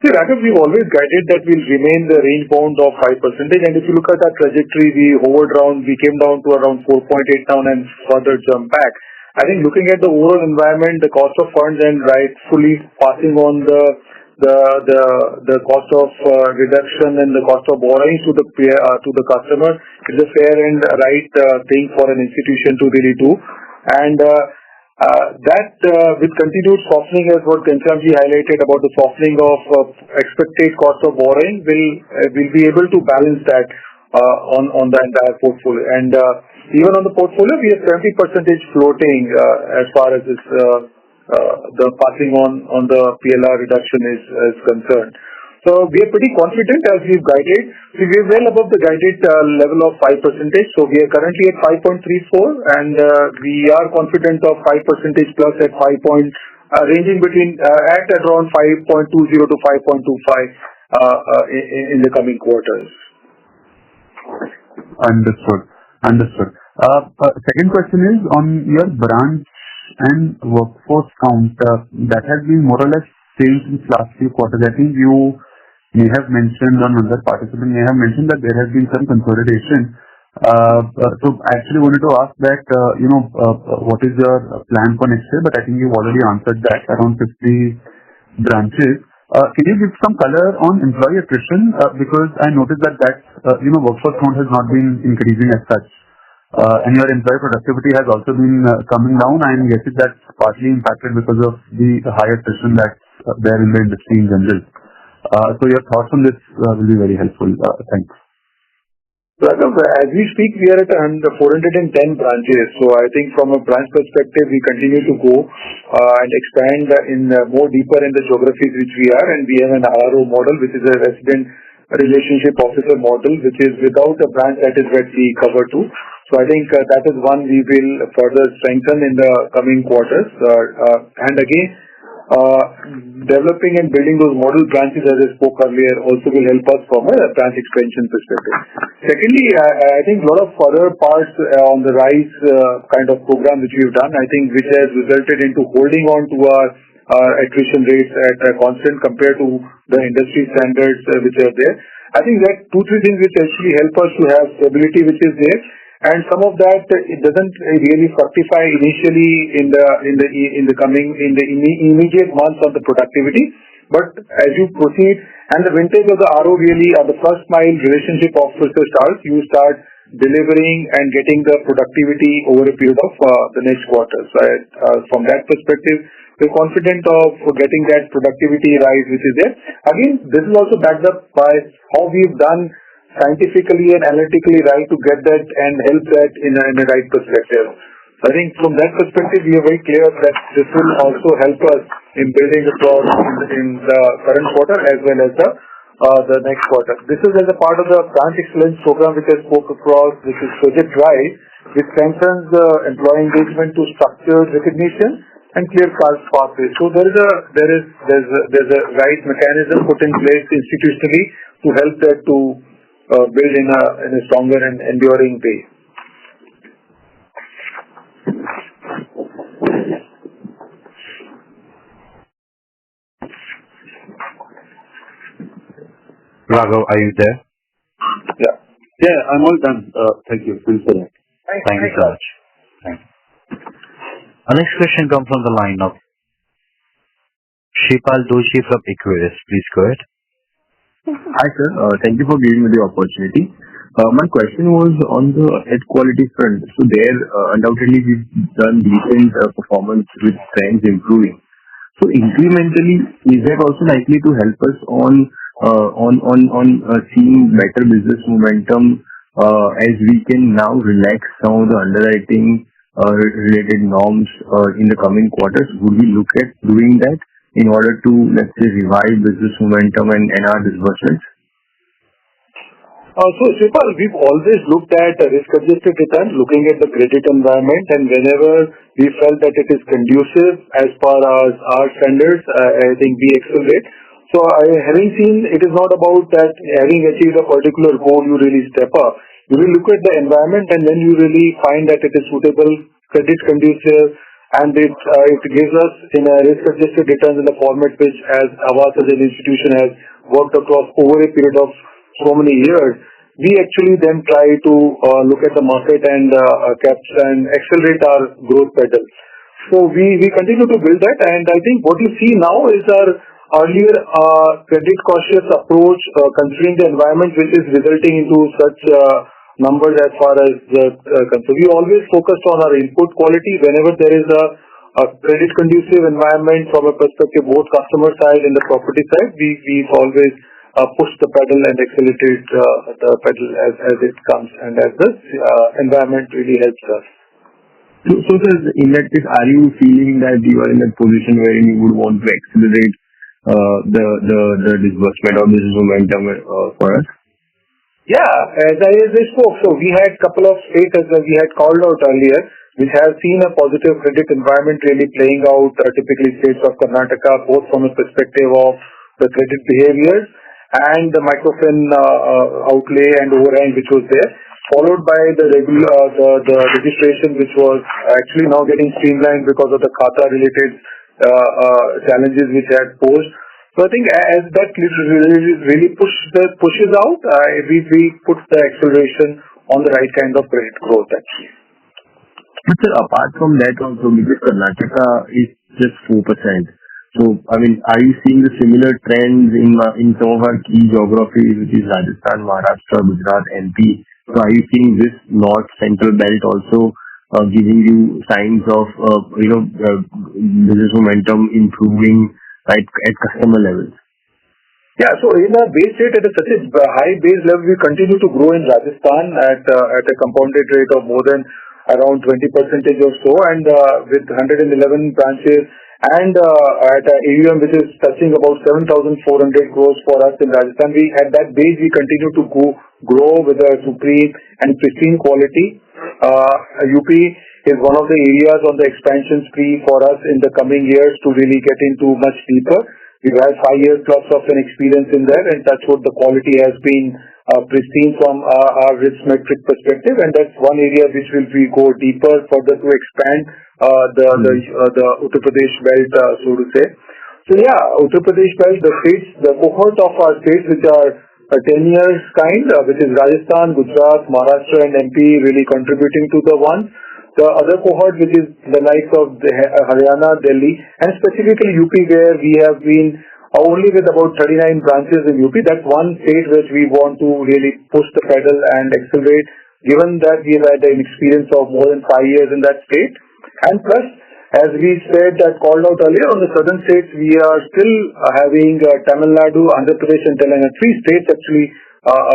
Speaker 3: See, Raghav, we've always guided that we'll remain the range bound of 5%. And if you look at our trajectory, we came down to around 4.8 down and further jump back. I think looking at the overall environment, the cost of funds and rightfully passing on the cost of reduction and the cost of borrowing to the customer is a fair and right thing for an institution to really do. And that with continued softening, as what Ghanshyamji highlighted about the softening of expected cost of borrowing, will be able to balance that on the entire portfolio. And even on the portfolio, we have 70% floating as far as this the passing on the PLR reduction is concerned. So we are pretty confident as we've guided. So we are well above the guided level of 5%. So we are currently at 5.34, and we are confident of 5% plus at 5 point, ranging between at around 5.20 to 5.25 in the coming quarters.
Speaker 7: Understood. Second question is on your branch and workforce count. That has been more or less same since last few quarters. I think you may have mentioned, or another participant may have mentioned, that there has been some consolidation. So I actually wanted to ask that, what is your plan for next year? But I think you've already answered that, around 50 branches. Can you give some color on employee attrition? Because I noticed that workforce count has not been increasing as such. And your employee productivity has also been coming down. I'm guessing that's partly impacted because of the high attrition that's there in the industry in general. So your thoughts on this will be very helpful. Thanks.
Speaker 3: Raghav, as we speak, we are at 410 branches. So I think from a branch perspective, we continue to go and expand in more deeper in the geographies which we are. And we have an RO model, which is a resident relationship officer model, which is without a branch, that is what we cover to. So I think that is one we will further strengthen in the coming quarters. And again, developing and building those model branches, as I spoke earlier, also will help us from a branch expansion perspective. Secondly, I think a lot of other parts on the RISE kind of program which we've done, I think which has resulted into holding on to our attrition rates at a constant compared to the industry standards which are there. I think that 2-3 things which actually help us to have stability which is there. And some of that it doesn't really fructify initially in the immediate months of the productivity, but as you proceed and the vintage of the RO really or the first mile relationship officer starts, you start delivering and getting the productivity over a period of the next quarter. So from that perspective, we're confident of getting that productivity rise which is there. Again, this is also backed up by how we've done scientifically and analytically right to get that and help that in a right perspective. I think from that perspective, we are very clear that this will also help us in building the trust in the current quarter as well as the next quarter. This is as a part of the branch excellence program which I spoke across, which is Project RISE, which strengthens the employee engagement to structured recognition and clear pathways. So there's a right mechanism put in place institutionally to help that to build in a stronger and enduring way.
Speaker 1: Raghav, are you there?
Speaker 3: Yeah, I'm all done. Thank you.
Speaker 1: Thank you, Raj. Thank you. Our next question comes from the line of Shipal Doshi from Equirus. Please go ahead.
Speaker 9: Hi, sir. Thank you for giving me the opportunity. My question was on the asset quality front. So there, undoubtedly, we've done decent performance with trends improving. So incrementally, is that also likely to help us on seeing better business momentum as we can now relax some of the underwriting related norms in the coming quarters? Would we look at doing that in order to, let's say, revive business momentum and our disbursements?
Speaker 3: So, Shipal, we've always looked at risk-adjusted return, looking at the credit environment, and whenever we felt that it is conducive as far as our standards, I think we accelerate. So, having seen, it is not about that having achieved a particular goal, you really step up. You will look at the environment, and then you really find that it is suitable, credit conducive, and it gives us in a risk-adjusted returns in the format which as AAVAS as an institution has worked across over a period of so many years. We actually then try to look at the market and capture and accelerate our growth pedal. So we continue to build that, and I think what you see now is our earlier credit cautious approach considering the environment which is resulting into such numbers as far as the concern. We always focused on our input quality whenever there is a credit conducive environment from a perspective both customer side and the property side. We've always pushed the pedal and accelerated the pedal as it comes and as the environment really helps us.
Speaker 9: So sir, in that case, are you feeling that you are in a position where you would want to accelerate the disbursement or business momentum for us?
Speaker 3: Yeah, as I spoke, so we had a couple of states as we had called out earlier, which have seen a positive credit environment really playing out, typically states of Karnataka, both from a perspective of the credit behaviors and the microfinance outlay and overhang which was there, followed by the registration which was actually now getting streamlined because of the Khata related challenges which had posed. So I think as that really pushes out, we put the acceleration on the right kind of credit growth actually.
Speaker 9: But sir, apart from that also, because Karnataka is just 4%, So, I mean, are you seeing the similar trends in some of our key geographies, which is Rajasthan, Maharashtra, Gujarat, MP? So, are you seeing this north central belt also giving you signs of business momentum improving right at customer levels?
Speaker 3: Yeah. So in our base rate at such a high base level, we continue to grow in Rajasthan at a compounded rate of more than around 20% or so, and with 111 branches and at a AUM which is touching about 7,400 crores for us in Rajasthan. We at that base we continue to grow with a supreme and pristine quality. UP is one of the areas on the expansion spree for us in the coming years to really get into much deeper. We've had 5 years plus of an experience in there, and that's what the quality has been pristine from our risk metric perspective, and that's one area which will we go deeper further to expand the Uttar Pradesh belt, so to say. So yeah, Uttar Pradesh belt, the cohort of our states which are 10 years kind, which is Rajasthan, Gujarat, Maharashtra, and MP, really contributing to the one. The other cohort, which is the likes of Haryana, Delhi, and specifically UP, where we have been only with about 39 branches in UP. That's one state which we want to really push the pedal and accelerate, given that we have had an experience of more than 5 years in that state. And plus, as we said, that called out earlier, on the southern states, we are still having Tamil Nadu, Andhra Pradesh, and Telangana. 3 states actually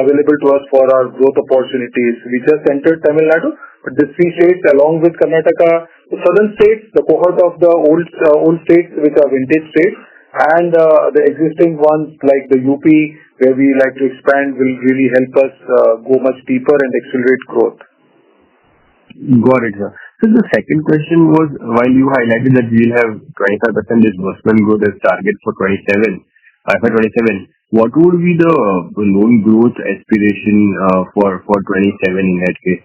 Speaker 3: available to us for our growth opportunities. We just entered Tamil Nadu, but these 3 states, along with Karnataka, the southern states, the cohort of the old states, which are vintage states, and the existing ones like the UP, where we like to expand, will really help us go much deeper and accelerate growth.
Speaker 9: Got it, sir. So the second question was, while you highlighted that we'll have 25% disbursement growth as target for FY27, what would be the loan growth aspiration for 27 in that case?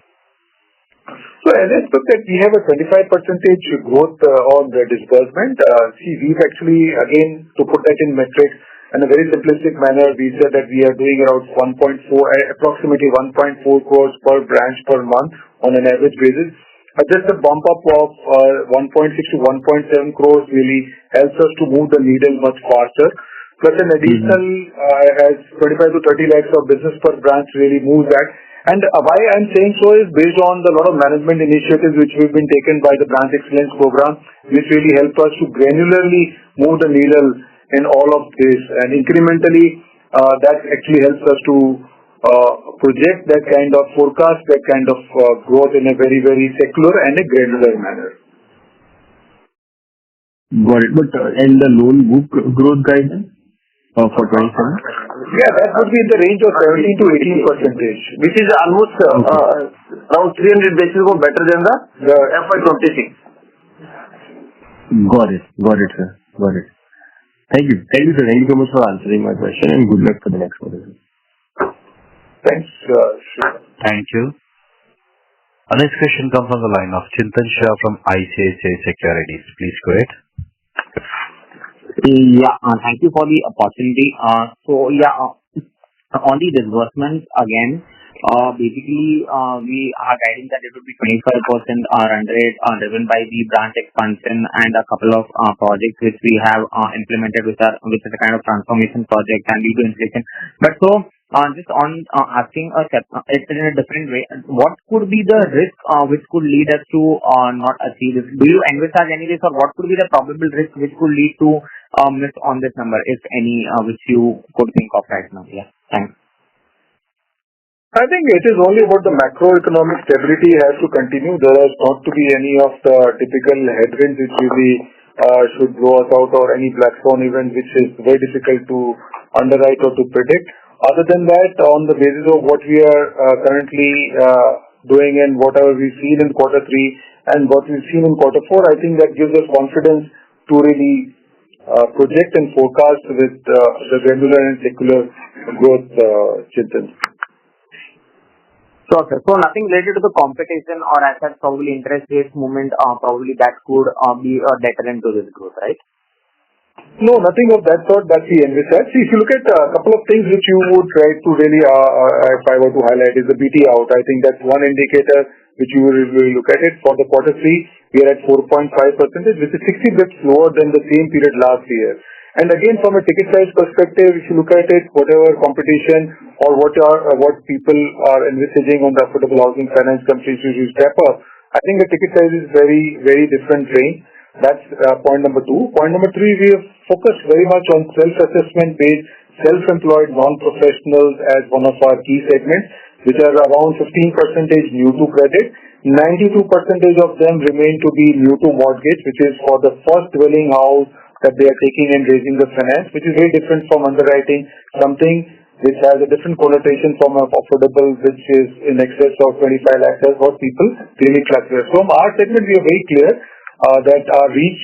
Speaker 3: So as I spoke that we have a 25% growth on the disbursement. We've actually, again, to put that in metrics, in a very simplistic manner, we said that we are doing around approximately 1.4 crores per branch per month on an average basis. Just a bump up of 1.6 to 1.7 crores really helps us to move the needle much faster. Plus an additional as 25 to 30 lakhs of business per branch really moves that. And why I'm saying so is based on the lot of management initiatives which we've been taken by the Branch Excellence Program, which really help us to granularly move the needle in all of this. And incrementally, that actually helps us to project that kind of forecast, that kind of growth in a very, very secular and a granular manner.
Speaker 9: Got it. But and the loan book growth guidance for 27?
Speaker 3: Yeah, that would be in the range of 17 to 18%,
Speaker 4: which is almost around 300 basis points better than the FY26.
Speaker 9: Got it, sir. Got it. Thank you, sir. Thank you so much for answering my question, and good luck for the next one.
Speaker 3: Thanks.
Speaker 1: Thank you. Our next question comes from the line of Chintan Shah from ICICI Securities. Please go ahead.
Speaker 10: Yeah, thank you for the opportunity. On the disbursements again, basically we are guiding that it would be 25% run rate driven by the branch expansion and a couple of projects which we have implemented, which is a kind of transformation project and due to inflation. But so just on asking it in a different way, what could be the risk which could lead us to not achieve this? Do you envisage any risk, or what could be the probable risk which could lead to miss on this number, if any, which you could think of right now? Yeah, thanks.
Speaker 3: I think it is only about the macroeconomic stability has to continue. There has not to be any of the typical headwinds which really should blow us out, or any black swan event which is very difficult to underwrite or to predict. Other than that, on the basis of what we are currently doing and whatever we've seen in quarter 3 and what we've seen in quarter 4, I think that gives us confidence to really project and forecast with the granular and secular growth, Chintan.
Speaker 10: Sure, sir. So nothing related to the competition or as such, probably interest rates movement, probably that could be a deterrent to this growth, right?
Speaker 3: No, nothing of that sort that we envisage. See, if you look at a couple of things which you would try to really, if I were to highlight, is the BT out. I think that's one indicator which you will look at it for the quarter 3, we are at 4.5%, which is 60 bits lower than the same period last year. And again, from a ticket size perspective, if you look at it, whatever competition or what people are envisaging on the affordable housing finance companies which you step up, I think the ticket size is very, very different range. That's point number 2. Point number 3, we have focused very much on self-assessment based, self-employed non-professionals as one of our key segments, which are around 15% new to credit. 92% of them remain to be new to mortgage, which is for the first dwelling house that they are taking and raising the finance, which is very different from underwriting something which has a different connotation from affordable, which is in excess of 25 lakhs, as what people really classify. From our segment, we are very clear that our reach,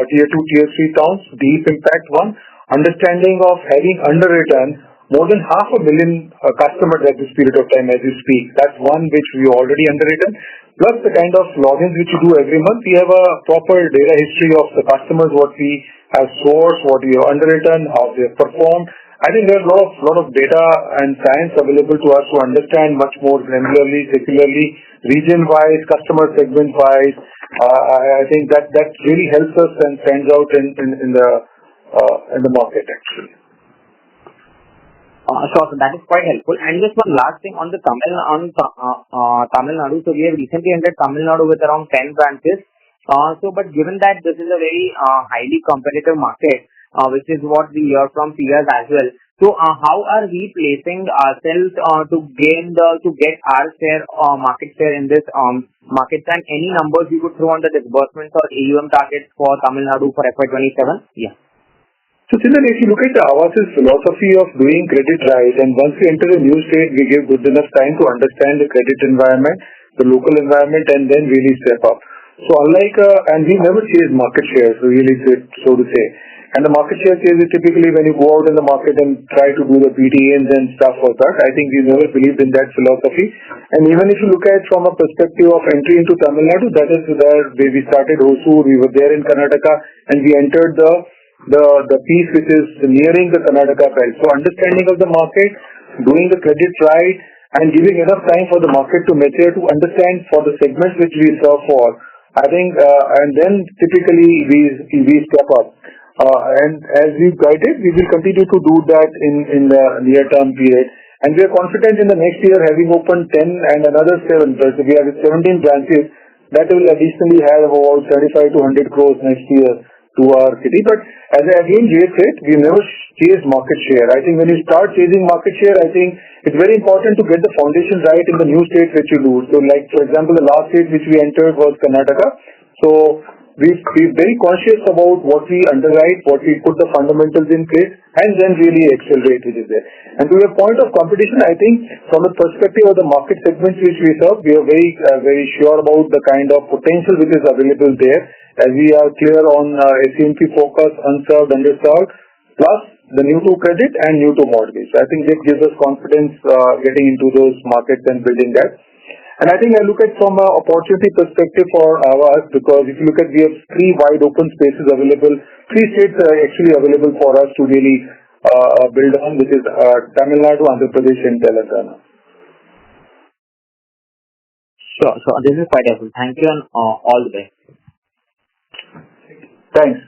Speaker 3: tier 2, tier 3 towns, deep impact one, understanding of having underwritten more than 500,000 customers at this period of time as we speak. That's one which we already underwritten. Plus the kind of logins which we do every month, we have a proper data history of the customers, what we have sourced, what we have underwritten, how they have performed. I think there's a lot of data and science available to us to understand much more granularly, secularly, region-wise, customer segment-wise. I think that really helps us and stands out in the market actually.
Speaker 10: Sure, so that is quite helpful. And just one last thing on the Tamil Nadu. So we have recently entered Tamil Nadu with around 10 branches. But given that this is a very highly competitive market, which is what we hear from peers as well. So how are we placing ourselves to get our market share in this market? And any numbers you could throw on the disbursements or AUM targets for Tamil Nadu for FY27? Yeah.
Speaker 3: So Chintan, if you look at AAVAS's philosophy of doing credit right, and once we enter a new state, we give good enough time to understand the credit environment, the local environment, and then really step up. So unlike, and we never chase market shares, really, so to say. And the market share chase is typically when you go out in the market and try to do the PTNs and stuff like that. I think we never believed in that philosophy. And even if you look at from a perspective of entry into Tamil Nadu, that is where we started Hosur, we were there in Karnataka, and we entered the piece which is nearing the Karnataka belt. So understanding of the market, doing the credit right, and giving enough time for the market to mature to understand for the segments which we serve for. I think, and then typically we step up. And as we've guided, we will continue to do that in the near term period. And we are confident in the next year having opened 10 and another 7. So we have 17 branches that will additionally have about 75 to 100 crores next year to our city. But as I again reiterate, we never chase market share. I think when you start chasing market share, I think it's very important to get the foundation right in the new state which you do. So like, for example, the last state which we entered was Karnataka. So we're very conscious about what we underwrite, what we put the fundamentals in place, and then really accelerate which is there. And to your point of competition, I think from the perspective of the market segments which we serve, we are very sure about the kind of potential which is available there, as we are clear on SCMP focus, unserved, underserved, plus the new to credit and new to mortgage. I think that gives us confidence getting into those markets and building that. And I think I look at from an opportunity perspective for AAVAS, because if you look at, we have 3 wide open spaces available, 3 states are actually available for us to really build on, which is Tamil Nadu, Andhra Pradesh, and Telangana.
Speaker 10: Sure. So this is quite helpful. Thank you and all the best.
Speaker 3: Thanks.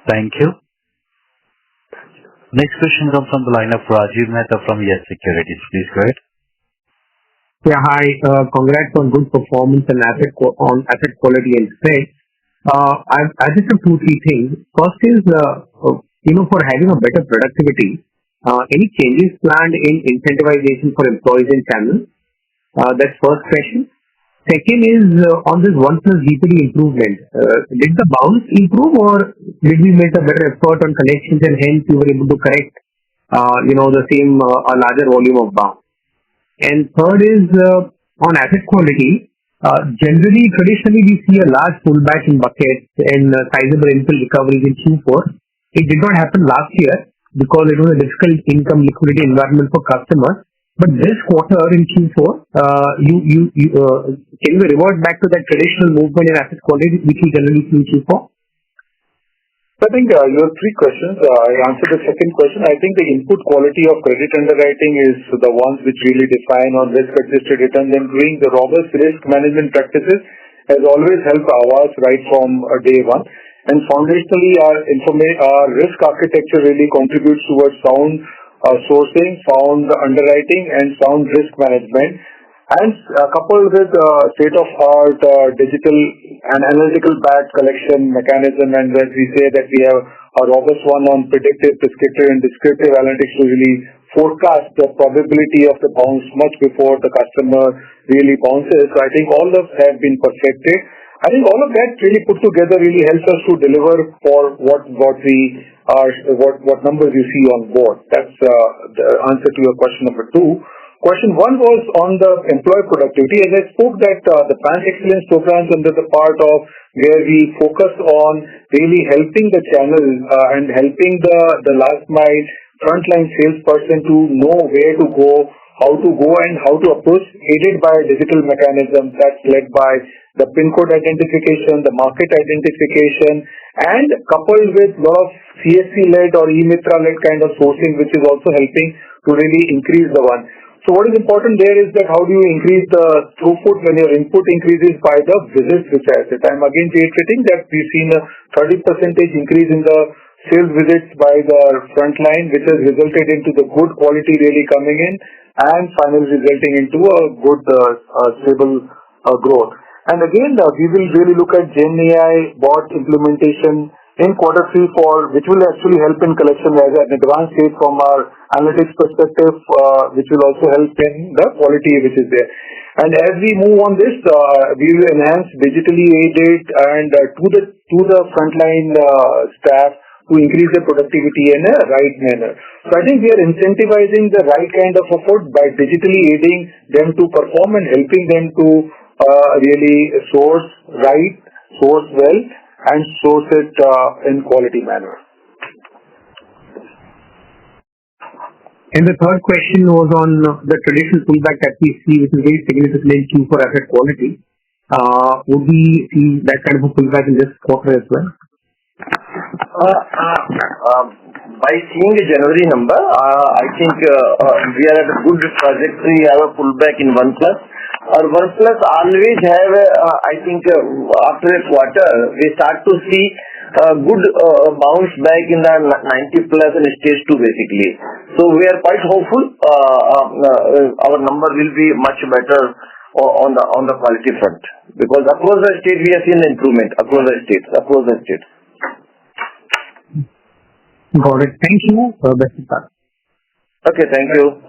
Speaker 1: Thank you. Next question comes from the line of Rajiv Mehta from Yes Securities. Please go ahead.
Speaker 11: Yeah, hi. Congrats on good performance and asset quality and spread. I just have 2-3 things. First is, for having a better productivity, any changes planned in incentivization for employees and channels? That's first question. Second is on this 1+ DPD improvement. Did the bounce improve, or did we make a better effort on collections and hence we were able to correct, the same a larger volume of bounce? And third is on asset quality. Generally, traditionally, we see a large pullback in buckets and sizable NPL recoveries in Q4. It did not happen last year because it was a difficult income liquidity environment for customers. But this quarter in Q4, can you revert back to that traditional movement in asset quality which we generally see in Q4?
Speaker 3: So I think you have three questions. I answered the second question. I think the input quality of credit underwriting is the ones which really define on risk-adjusted returns, and doing the robust risk management practices has always helped AAVAS right from day one. And foundationally, our risk architecture really contributes towards sound sourcing, sound underwriting, and sound risk management. And coupled with state-of-art digital and analytical-backed collection mechanism, and that we say that we have a robust one on predictive, prescriptive, and descriptive analytics to really forecast the probability of the bounce much before the customer really bounces. So I think all of have been perfected. I think all of that really put together really helps us to deliver for what numbers you see on board. That's the answer to your question number two. Question one was on the employee productivity. As I spoke that the branch excellence programs under the part of where we focus on really helping the channel and helping the last mile frontline salesperson to know where to go, how to go, and how to approach, aided by digital mechanisms that's led by the PIN code identification, the market identification, and coupled with a lot of CSC-led or e-Mitra-led kind of sourcing, which is also helping to really increase the one. So what is important there is that how do you increase the throughput when your input increases by the visits which I said. I'm again reiterating that we've seen a 30% increase in the sales visits by the front line, which has resulted into the good quality really coming in and finally resulting into a good stable growth. And again, we will really look at Gen AI bot implementation in quarter 3 which will actually help in collection as an advanced state from our analytics perspective, which will also help in the quality which is there. And as we move on this, we will enhance digitally aided and to the frontline staff to increase their productivity in a right manner. So I think we are incentivizing the right kind of effort by digitally aiding them to perform and helping them to really source right, source well, and source it in quality manner.
Speaker 11: And the third question was on the traditional pullback that we see, which is very significant in Q4 asset quality. Would we see that kind of a pullback in this quarter as well?
Speaker 4: By seeing the January number, I think we are at a good trajectory. We have a pullback in 1+. Or 1+ always have, I think, after a quarter, we start to see a good bounce back in the 90+ and stage 2 basically. So we are quite hopeful our number will be much better on the quality front, because across the state we have seen improvement across the states.
Speaker 11: Got it. Thank you. Best of luck.
Speaker 4: Okay, thank you.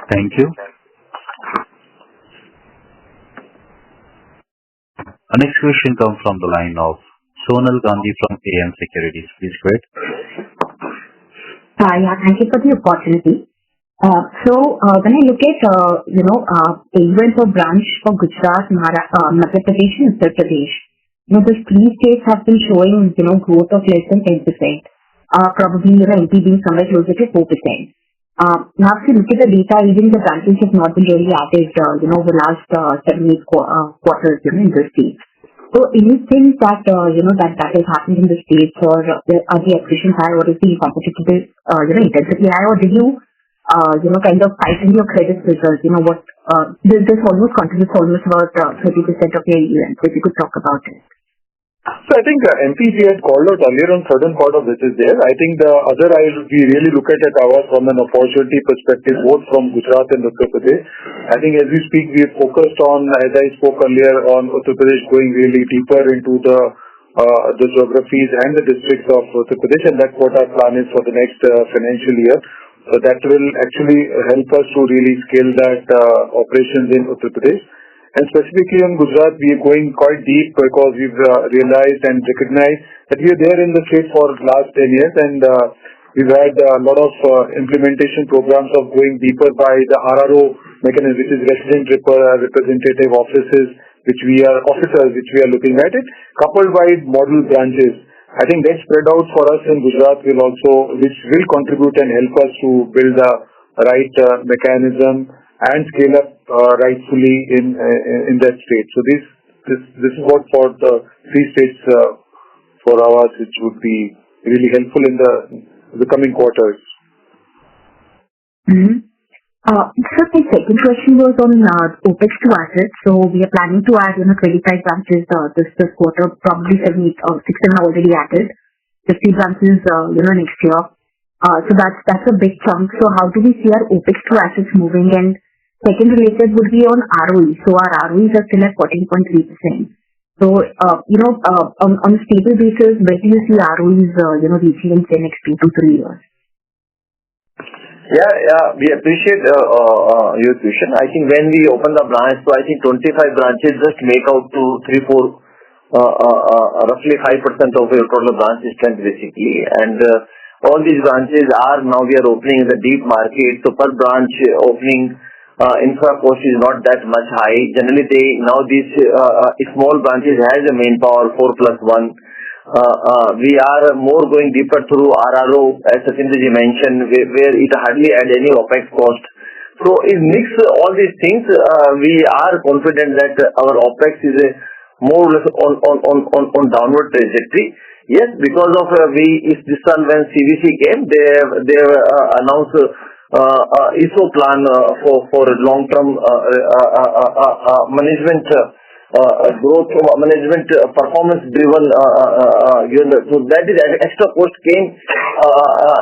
Speaker 1: Thank you. Our next question comes from the line of Sonal Gandhi from AM Securities. Please go ahead.
Speaker 12: Yeah, thank you for the opportunity. When I look at AUM per branch for Gujarat, Madhya Pradesh, and Uttar Pradesh, these three states have been showing growth of less than 10%. Probably MP being somewhere closer to 4%. Now, if you look at the data, even the branches have not been really added, over the last 7-8 quarters, in the states. So, anything that that has happened in the states, or are the attrition high, or is the competitive, intensity high, or did you, kind of tighten your credit results? This almost contributes almost about 30% of your AUM. So, if you could talk about it.
Speaker 3: So I think MP we had called out earlier on certain part of this is there. I think the other we really look at AAVAS from an opportunity perspective, both from Gujarat and Uttar Pradesh. I think as we speak, we have focused on, as I spoke earlier, on Uttar Pradesh going really deeper into the geographies and the districts of Uttar Pradesh, and that's what our plan is for the next financial year. So that will actually help us to really scale that operations in Uttar Pradesh. And specifically in Gujarat, we are going quite deep because we've realized and recognized that we are there in the state for the last 10 years, and we've had a lot of implementation programs of going deeper by the RRO mechanism, which is resident representative offices, which we are looking at it, coupled by model branches. I think that spread out for us in Gujarat which will contribute and help us to build the right mechanism and scale up rightfully in that state. So this this is what for the 3 states for AAVAS, which would be really helpful in the coming quarters.
Speaker 12: Mm-hmm. So my second question was on OpEx to assets. So we are planning to add 25 branches this quarter, probably 6 are already added, 50 branches next year. So that's a big chunk. So how do we see our OpEx to assets moving? And second related would be on ROE. So our ROEs are still at 14.3%. So on a stable basis, where do you see ROEs reaching in say next 2 to 3 years?
Speaker 4: Yeah, we appreciate your question. I think when we open the branch, so I think 25 branches just make out to 3-4, roughly 5% of your total branch strength basically. And all these branches are now we are opening in the deep market. So per branch opening infra cost is not that much high. Generally, these small branches has a manpower 4+1. We are more going deeper through RRO, as Satyendraji mentioned, where it hardly add any OpEx cost. So in mix all these things, we are confident that our OpEx is more or less on downward trajectory. Yes, because of this one when CVC came, they announced ISO plan for long-term management. Growth management performance driven so that is extra cost came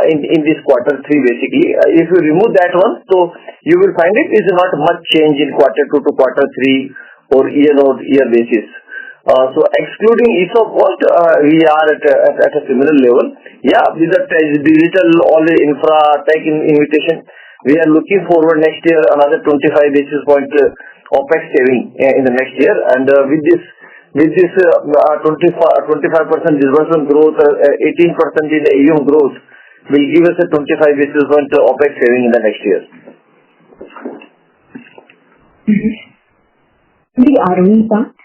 Speaker 4: in this quarter 3 basically. If you remove that one, so you will find it is not much change in quarter 2 to quarter 3 or year basis. So excluding ESOP cost, we are at a similar level. Yeah, with the digital all the infra tech invitation, we are looking forward next year another 25 basis point OpEx saving in the next year, and with this 25% disbursement growth, 18% in the AUM growth will give us a 25 basis point OpEx saving in the next year.
Speaker 12: The ROE part?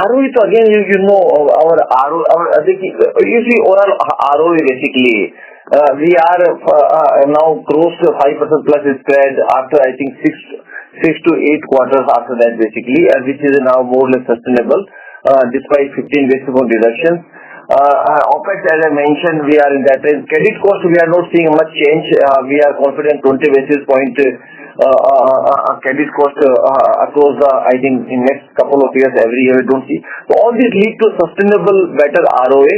Speaker 4: ROE, so again, our ROE, I think usually overall ROE basically, we are now close to 5% plus spread after I think 6 to 8 quarters after that basically, which is now more or less sustainable despite 15 basis point reductions. OpEx, as I mentioned, we are in that range. Credit cost, we are not seeing much change. We are confident 20 basis point credit cost across I think in next couple of years every year we don't see. So all these lead to sustainable better ROA,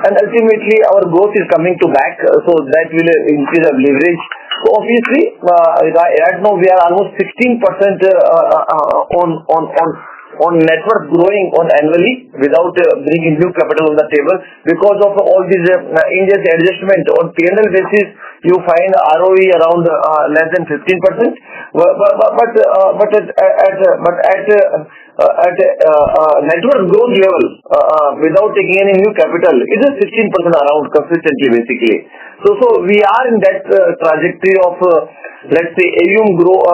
Speaker 4: and ultimately our growth is coming to back, so that will increase our leverage. So obviously right now we are almost 16% on net worth growing on annually without bringing new capital on the table because of all these India's adjustment on P&L basis. You find ROE around less than 15%, but at net worth growth level without taking any new capital, it is 16% around consistently basically. So we are in that trajectory of let's say AUM grow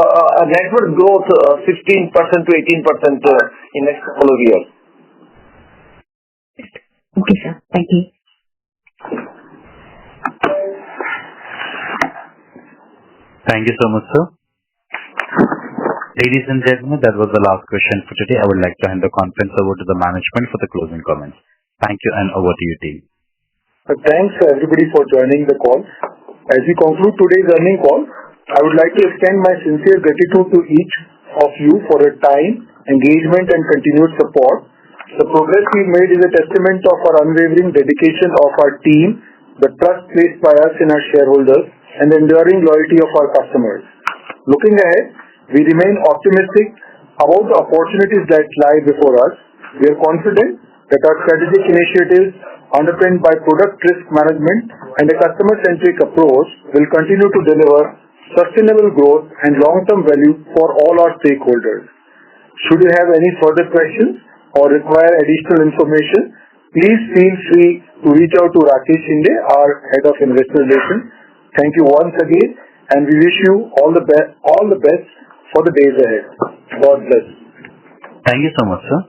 Speaker 4: net worth growth 16% to 18% in next couple of years.
Speaker 12: Okay, sir. Thank you.
Speaker 1: Thank you so much, sir. Ladies and gentlemen, that was the last question for today. I would like to hand the conference over to the management for the closing comments. Thank you, and over to you, team.
Speaker 3: Thanks everybody for joining the call. As we conclude today's earnings call, I would like to extend my sincere gratitude to each of you for your time, engagement, and continued support. The progress we've made is a testament of our unwavering dedication of our team, the trust placed by us in our shareholders, and the enduring loyalty of our customers. Looking ahead, we remain optimistic about the opportunities that lie before us. We are confident that our strategic initiatives, underpinned by product risk management and a customer-centric approach, will continue to deliver sustainable growth and long-term value for all our stakeholders. Should you have any further questions or require additional information, please feel free to reach out to Rakesh Shinde, our Head of Investor Relations. Thank you once again, and we wish you all the best for the days ahead. God bless.
Speaker 1: Thank you so much, sir.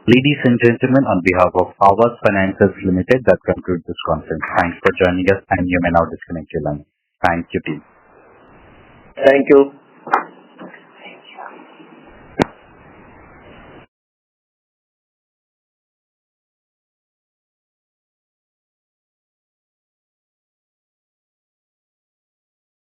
Speaker 1: Ladies and gentlemen, on behalf of AAVAS Financiers Limited, that concludes this conference. Thanks for joining us, and you may now disconnect your line. Thank you, team.
Speaker 4: Thank you.